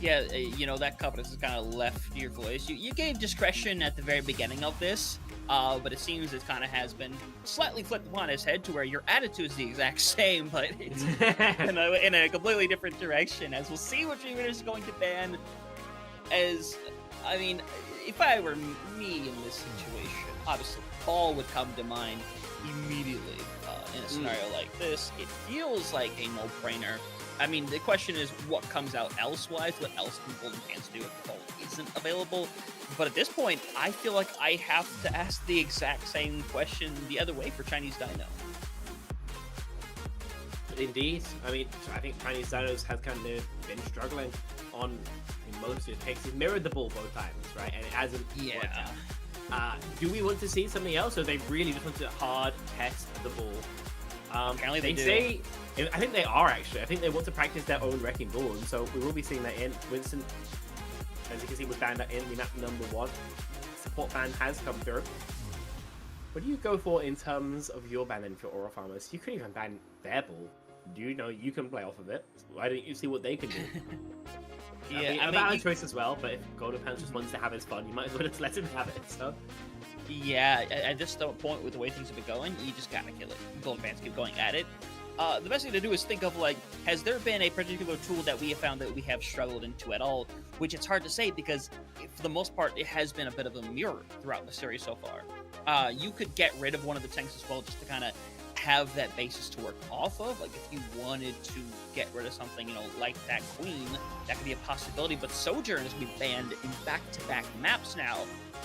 Yeah, you know, that confidence is kind of left your voice. You gave discretion at the very beginning of this, but it seems it kind of has been slightly flipped upon its head to where your attitude is the exact same, but it's in a completely different direction. As we'll see what Dream Eaters is going to ban. As I mean, if I were me in this situation, obviously Paul would come to mind immediately in a scenario like this. It feels like a no-brainer. I mean, the question is what comes out elsewise? What else can Golden Pants do if the ball isn't available? But at this point, I feel like I have to ask the exact same question the other way for Chinese Dino. Indeed. I mean, I think Chinese Dinos have kind of been struggling on most of his picks. He's mirrored the ball both times, right? And it hasn't worked out. Do we want to see something else, or they really just want to hard test the ball? Apparently they do. Say, I think they are actually. I think they want to practice their own Wrecking Ball, and so we will be seeing that in Winston. As you can see, was banned in the map number 1. Support ban has come through. What do you go for in terms of your banning for Aurafarmers? You could even ban their ball. Do you know you can play off of it? Why don't you see what they can do? Yeah, a valid choice as well, but if Golden Pants just wants to have his fun, you might as well just let him have it, so... Yeah, at this point with the way things have been going, you just gotta kill it. Golden Pants keep going at it. The best thing to do is think of, like, has there been a particular tool that we have found that we have struggled into at all? Which it's hard to say because, for the most part, it has been a bit of a mirror throughout the series so far. You could get rid of one of the tanks as well just to kind of have that basis to work off of. Like, if you wanted to get rid of something, you know, like that Queen, that could be a possibility. But Sojourn has been banned in back-to-back maps now.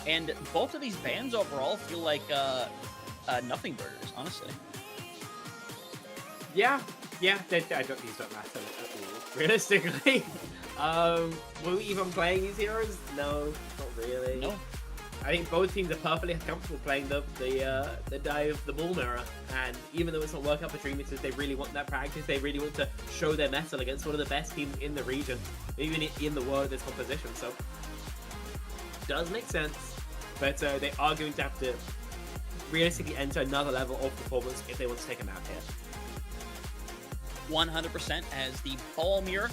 And both of these bans overall feel like nothing burgers, honestly. Yeah, I don't, these don't matter at all, realistically. Will we even playing these heroes? No, not really. No. I think both teams are perfectly comfortable playing the dive, the ball mirror, and even though it's not working out for Dream Eaters, they really want that practice. They really want to show their mettle against one of the best teams in the region, even in the world of this competition. So, does make sense, but they are going to have to realistically enter another level of performance if they want to take a map here. 100% as the ball mirror.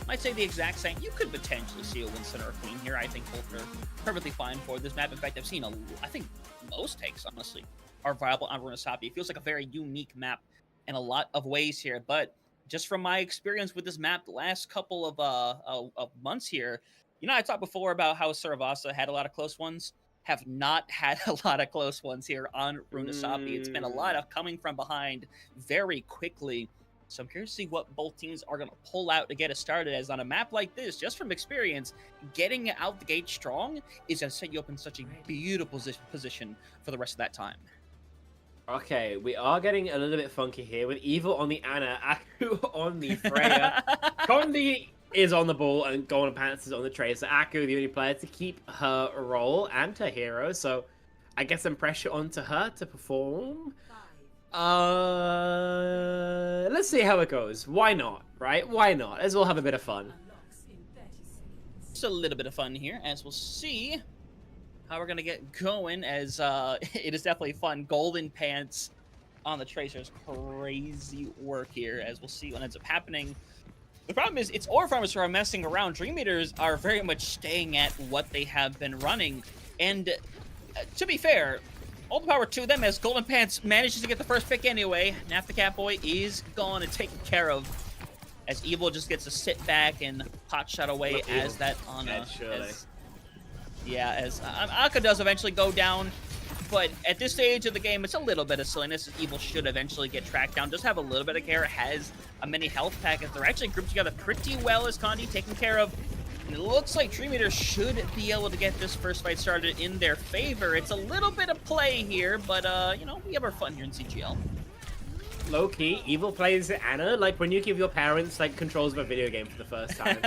Might say the exact same. You could potentially see a Winston or a Queen here. I think both are perfectly fine for this map. In fact, I've seen I think most takes, honestly, are viable on Runasapi. It feels like a very unique map in a lot of ways here. But just from my experience with this map the last couple of months here, you know, I talked before about how Saravasa had a lot of close ones. Have not had a lot of close ones here on Runasapi. It's been a lot of coming from behind very quickly. So I'm curious to see what both teams are going to pull out to get us started, as on a map like this, just from experience, getting out the gate strong is going to set you up in such a beautiful position for the rest of that time. Okay, we are getting a little bit funky here with Evil on the Ana, Aku on the Freya. Condi is on the ball and Golden Pants is on the Tracer. Aku, the only player to keep her role and her hero, so I get some pressure onto her to perform. Let's see how it goes. Why not, right? Why not? Let's all have a bit of fun. Just a little bit of fun here, as we'll see how we're gonna get going, as it is definitely fun. Golden Pants on the Tracer's crazy work here, as we'll see what ends up happening. The problem is, it's Aurafarmers who are messing around. Dream Eaters are very much staying at what they have been running, and to be fair, all the power to them, as Golden Pants manages to get the first pick anyway. Naf the Catboy is gone and taken care of, as Evil just gets to sit back and pot shot away as that on as Aka does eventually go down. But at this stage of the game, it's a little bit of silliness. Evil should eventually get tracked down. Just have a little bit of care. Has a mini health pack, as they're actually grouped together pretty well, as Condi taken care of. And it looks like Dream Eater should be able to get this first fight started in their favor. It's a little bit of play here, but, you know, we have our fun here in CGL. Low-key, Evil plays Ana like when you give your parents, like, controls of a video game for the first time.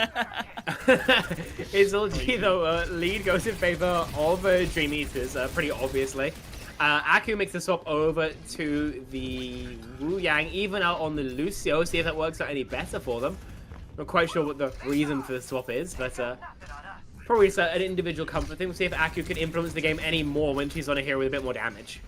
It's all G, though. Lead goes in favor of Dream Eaters, pretty obviously. Aku makes the swap over to the Wu Yang, even out on the Lucio, see if that works out any better for them. Not quite sure what the reason for the swap is, but probably it's an individual comfort thing. We'll see if Aku can influence the game any more when she's on a hero with a bit more damage.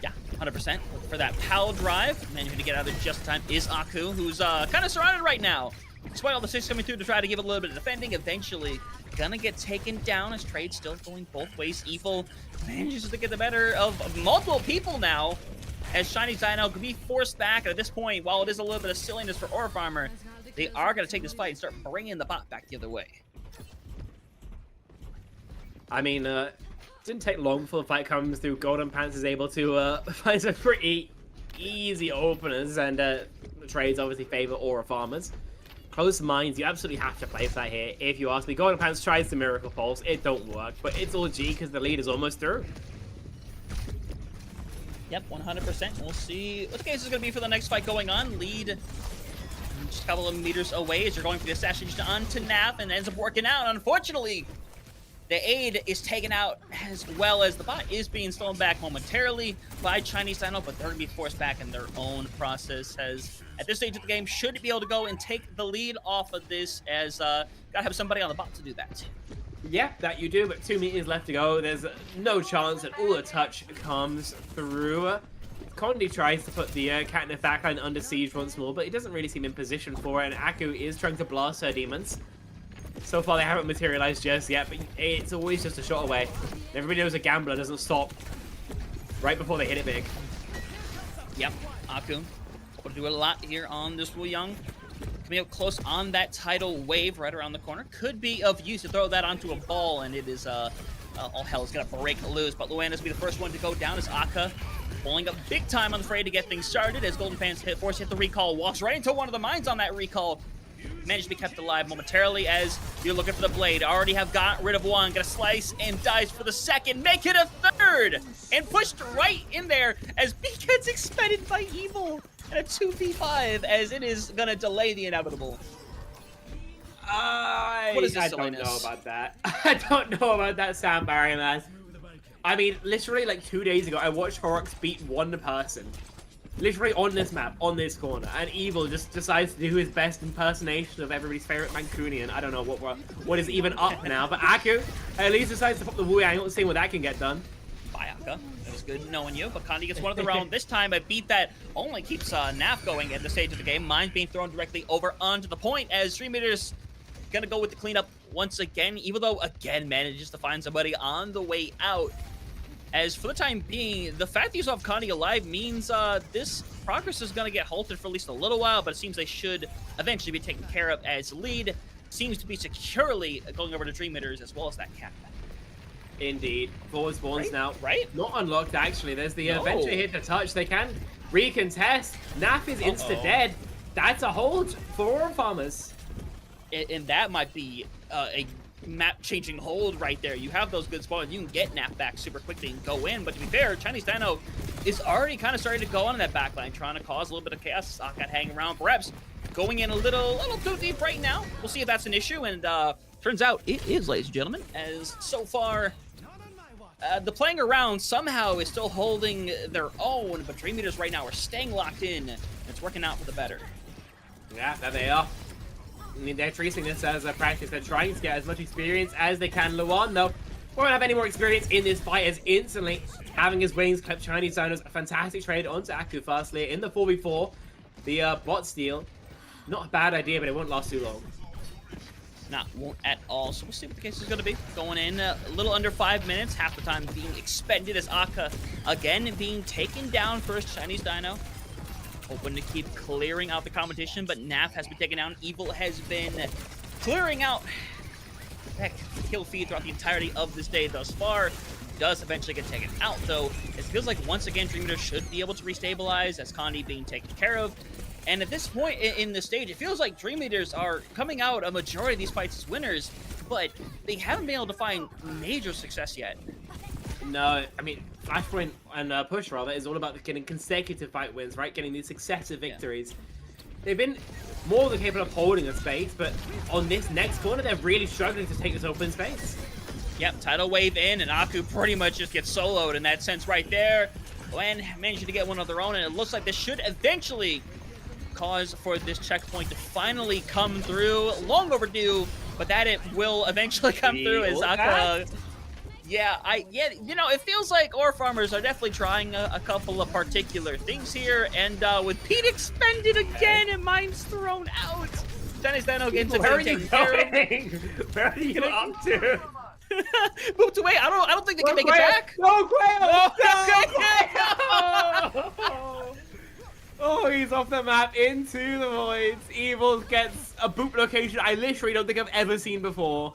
Yeah, 100%. For that PAL drive, managing to get out of there just in time is Aku, who's kind of surrounded right now. Despite all the 6 coming through to try to give a little bit of defending, eventually gonna get taken down, as trade still going both ways. Evil manages to get the better of multiple people now, as Shiny Dino could be forced back. At this point, while it is a little bit of silliness for Aurafarmer, they are going to take this fight and start bringing the bot back the other way. I mean, didn't take long before the fight comes through. Golden Pants is able to find some pretty easy openers, and the trades obviously favor Aurafarmers. Close minds, you absolutely have to play for that here. If you ask me, Golden Pants tries the Miracle Pulse. It don't work, but it's all G because the lead is almost through. Yep, 100%. We'll see what the case is going to be for the next fight going on. Lead just a couple of meters away as you're going for the assassination onto Naf, and ends up working out. Unfortunately, the aid is taken out, as well as the bot is being stolen back momentarily by Chinese Dino, but they're going to be forced back in their own process, as at this stage of the game should be able to go and take the lead off of this, as gotta have somebody on the bot to do that. Yeah, that you do, but 2 meters left to go. There's no chance that all the touch comes through. Condi tries to put the cat in the backline under siege once more, but he doesn't really seem in position for it, and Aku is trying to blast her demons. So far, they haven't materialized just yet, but it's always just a shot away. Everybody knows a gambler doesn't stop right before they hit it big. Yep, Aku able to do a lot here on this Wu Yang. Coming up close on that tidal wave right around the corner. Could be of use to throw that onto a ball, and it is, all hell is going to break loose. But Luana's be the first one to go down, as Aka pulling up big time on the fray to get things started, as Golden Pants force hit the recall, walks right into one of the mines on that recall. Managed to be kept alive momentarily, as you're looking for the blade. Already have got rid of one. Gonna slice and dice for the second. Make it a third! And pushed right in there as B gets expended by Evil. And a 2v5, as it is gonna delay the inevitable. What is this I don't know about that. I don't know about that sound barrier, man. I mean, literally like 2 days ago, I watched Horrocks beat one person. Literally on this map, on this corner, and Evil just decides to do his best impersonation of everybody's favorite Mancunian. I don't know what is even up now, but Aku at least decides to pop the Wu Yang and see what that can get done. Bye, Aka. That was good knowing you, but Condi gets one of their own. This time, a beat that only keeps Naf going at the stage of the game. Mines being thrown directly over onto the point, as 3 meters gonna go with the cleanup once again, even though again manages to find somebody on the way out. As for the time being, the fact that you still have Condi alive means this progress is going to get halted for at least a little while, but it seems they should eventually be taken care of, as lead seems to be securely going over to Dream Eaters as well as that cat. Indeed. Forward spawns now. Right? Not unlocked, actually. There's the Venture here to touch. They can recontest. Naf is insta-dead. That's a hold for Aurafarmers. And that might be a map-changing hold right there. You have those good spawns. You can get Nap back super quickly and go in. But to be fair, Chinese Dino is already kind of starting to go on in that backline, trying to cause a little bit of chaos. Sakat hanging around, perhaps going in a little too deep right now. We'll see if that's an issue. And turns out it is, ladies and gentlemen, as so far the playing around somehow is still holding their own, but Dream Eaters right now are staying locked in. And it's working out for the better. Yeah, there they are. I mean, they're treating this as a practice. They're trying to get as much experience as they can. Luan, though, won't have any more experience in this fight as instantly having his wings clip Chinese Dinos. A fantastic trade onto Aku firstly in the 4v4. The bot steal. Not a bad idea, but it won't last too long. Won't at all. So we'll see what the case is going to be. Going in a little under 5 minutes. Half the time being expended as Aka again being taken down first Chinese Dino. Hoping to keep clearing out the competition, but Naf has been taken down. Evil has been clearing out kill feed throughout the entirety of this day thus far. Does eventually get taken out, though. It feels like once again Dream Eater should be able to restabilize as Condi being taken care of. And at this point in the stage, it feels like Dream Eaters are coming out a majority of these fights as winners, but they haven't been able to find major success yet. No, I mean, Flashpoint and Push, rather, is all about getting consecutive fight wins, right? Getting these successive victories. Yeah. They've been more than capable of holding a space, but on this next corner, they're really struggling to take this open space. Yep, tidal wave in, and Aku pretty much just gets soloed in that sense right there. Glenn managing to get one of their own, and it looks like this should eventually cause for this checkpoint to finally come through. Long overdue, but that it will eventually come through as Aka... Yeah, you know, it feels like Aurafarmers are definitely trying a couple of particular things here, and with Pete expended again and mines thrown out, Chinese Dino gets a very taken care of. Where are you up to? Moved away. I don't think they can make it back. No, Quail! No! Oh, he's off the map into the voids. Evil gets a boot location I literally don't think I've ever seen before.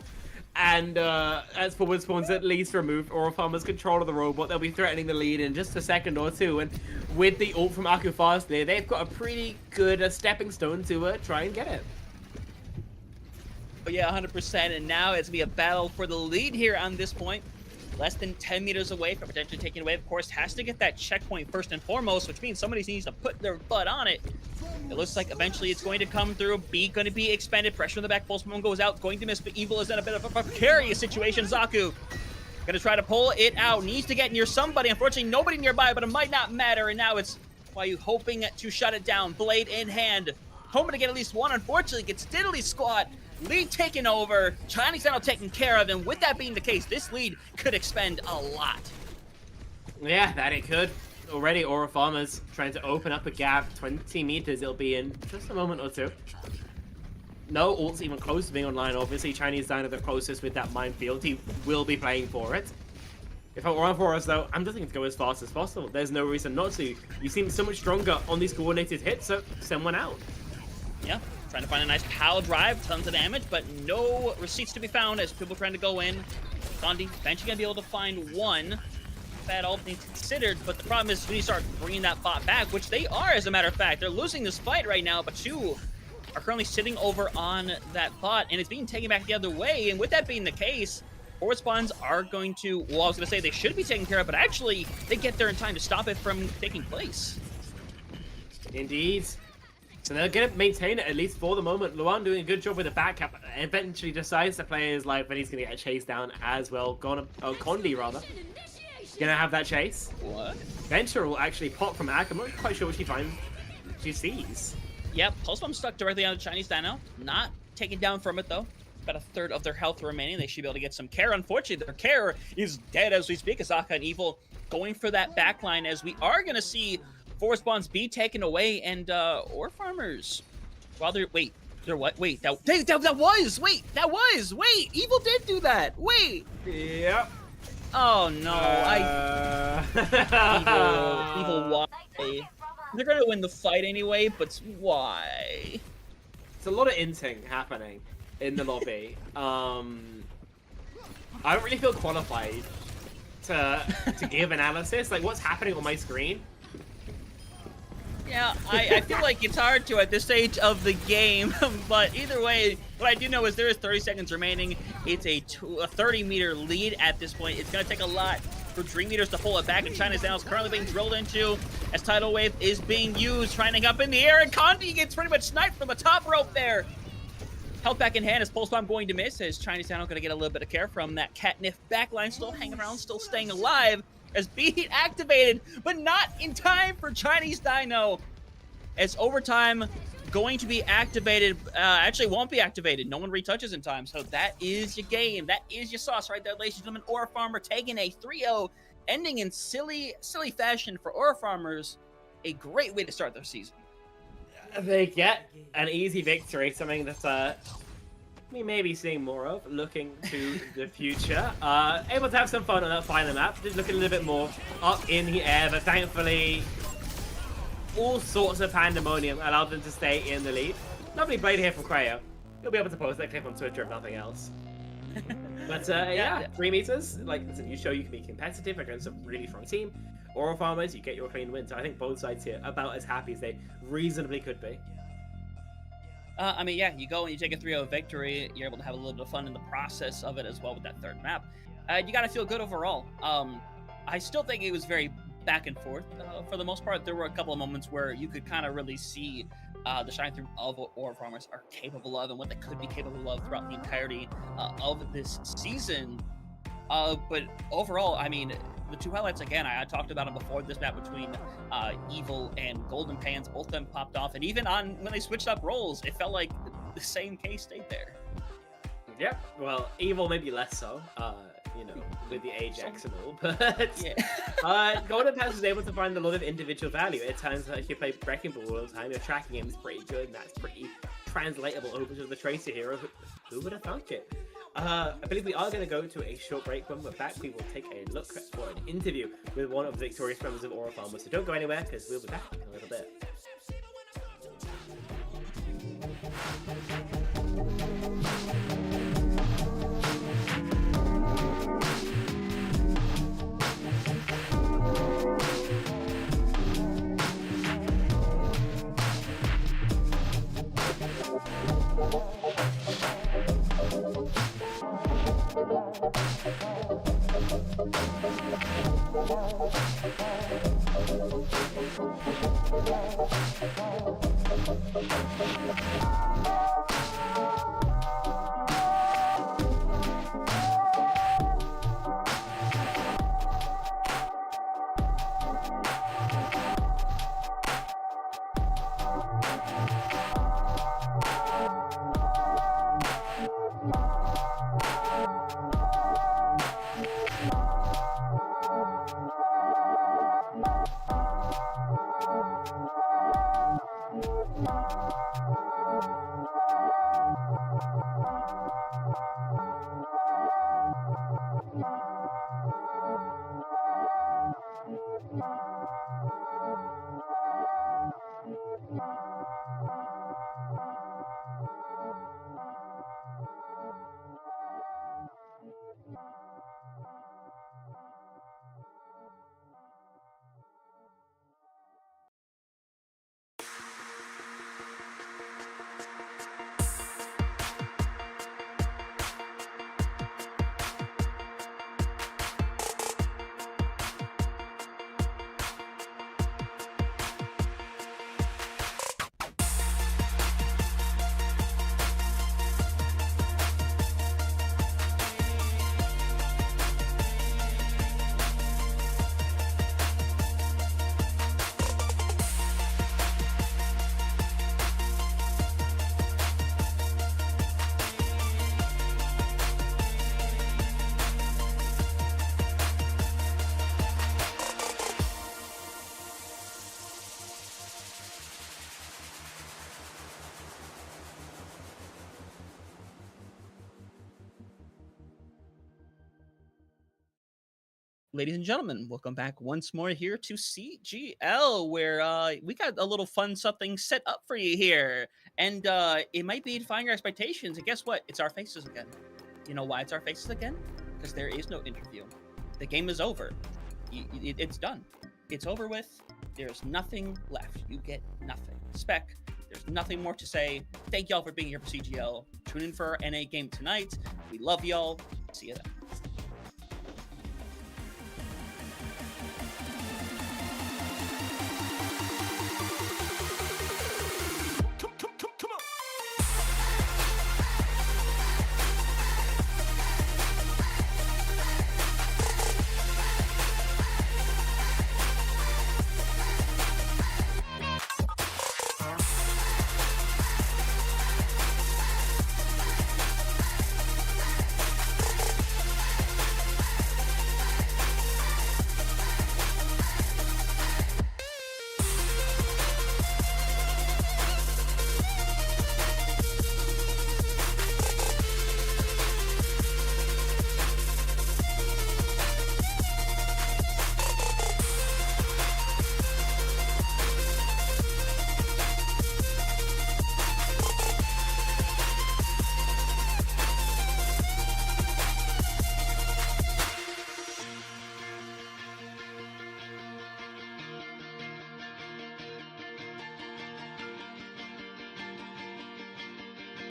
And as forward spawns at least removed, Aurafarmer's control of the robot, they'll be threatening the lead in just a second or two. And with the ult from Aku fast there, they've got a pretty good stepping stone to try and get it. But yeah, 100%. And now it's going to be a battle for the lead here on this point. Less than 10 meters away from potentially taking away. Of course, has to get that checkpoint first and foremost, which means somebody needs to put their butt on it. It looks like eventually it's going to come through. B going to be expended. Pressure in the back. Pulse Moon goes out. Going to miss, but Evil is in a bit of a precarious situation. Zaku going to try to pull it out. Needs to get near somebody. Unfortunately, nobody nearby, but it might not matter. And now it's why you hoping to shut it down. Blade in hand. Hoping to get at least one. Unfortunately, gets diddly squat. Lead taken over, Chinese Dino taken care of, and with that being the case, this lead could expend a lot. Yeah, that it could. Already, Aurafarmer's trying to open up a gap. 20 meters it'll be in just a moment or two. No ult's even close to being online, obviously. Chinese Dino the closest with that minefield. He will be playing for it. If I were for us, though, I'm just going to go as fast as possible. There's no reason not to. You seem so much stronger on these coordinated hits, so send one out. Yeah. Trying to find a nice power drive, tons of damage, but no receipts to be found as people trying to go in. Condi eventually going to be able to find one. Bad all things considered, but the problem is when you start bringing that bot back, which they are, as a matter of fact. They're losing this fight right now, but two are currently sitting over on that bot, and it's being taken back the other way. And with that being the case, forward spawns are going to, well, I was going to say they should be taken care of, but actually they get there in time to stop it from taking place. Indeed. So they're going to maintain it, at least for the moment. Luan doing a good job with the back cap. Eventually decides to play his life, and he's going to get a chase down as well. Condi, rather. Going to have that chase. What? Venture will actually pop from Ak. I'm not quite sure what she finds. She sees. Yep, Pulse Bomb stuck directly on the Chinese Dino. Not taken down from it, though. About a third of their health remaining. They should be able to get some care. Unfortunately, their care is dead as we speak. Azaka and Evil going for that backline, as we are going to see forward spawns be taken away, and Aurafarmers. While they're wait, what? Wait, that was. Wait, Evil did do that. Wait. Yep. Oh no, Evil. Why? They're gonna win the fight anyway, but why? It's a lot of inting happening in the lobby. I don't really feel qualified to give analysis. Like, what's happening on my screen Yeah, I feel like it's hard to at this stage of the game, but either way, what I do know is there is 30 seconds remaining. It's a 30-meter lead at this point. It's going to take a lot for Dream Eaters to pull it back, and China's now is currently being drilled into as Tidal Wave is being used, trying to get up in the air, and Condi gets pretty much sniped from the top rope there. Held back in hand as Pulse Bomb going to miss, as Chinese Dino going to get a little bit of care from that Catnip backline, still hanging around, still staying alive, as Beat activated, but not in time for Chinese Dino, as overtime going to be activated, actually won't be activated. No one retouches in time, so that is your game. That is your sauce right there, ladies and gentlemen. Aurafarmer taking a 3-0, ending in silly fashion for Aurafarmers. A great way to start their season. They get an easy victory, something that we may be seeing more of, looking to the future. Able to have some fun on that final map, just looking a little bit more up in the air, but thankfully all sorts of pandemonium allowed them to stay in the lead. Lovely blade here from Creo. You'll be able to post that clip on Twitter if nothing else. But yeah, 3 meters, like, listen, you show you can be competitive against a really strong team. Aurafarmers, you get your clean win. So I think both sides here are about as happy as they reasonably could be. I mean, yeah, you go and you take a 3-0 victory. You're able to have a little bit of fun in the process of it as well with that third map. You got to feel good overall. I still think it was very back and forth for the most part. There were a couple of moments where you could kind of really see the shine through of what Aurafarmers are capable of and what they could be capable of throughout the entirety of this season. But overall, I mean, the two highlights, again, I talked about them before, this map between Evil and Golden Pans, both of them popped off, and even on when they switched up roles, it felt like the same case stayed there. Yeah, well, Evil maybe less so, you know, with the Ajax and all, but yeah. Golden Pans was able to find a lot of individual value. It turns out if you play Wrecking Ball all the time, your tracking game is pretty good, and that's pretty translatable over to the Tracer hero. Who would have thunk it? I believe we are going to go to a short break. When we're back, we will take a look for an interview with one of the victorious members of Aurafarmer. So don't go anywhere, because we'll be back in a little bit. Ladies and gentlemen, welcome back once more here to CGL, where we got a little fun something set up for you here. And it might be defying your expectations. And guess what? It's our faces again. You know why it's our faces again? Because there is no interview. The game is over. It's done. it's over with. There's nothing left. You get nothing. Spec, there's nothing more to say. Thank y'all for being here for CGL. Tune in for our NA game tonight. We love y'all. See you then.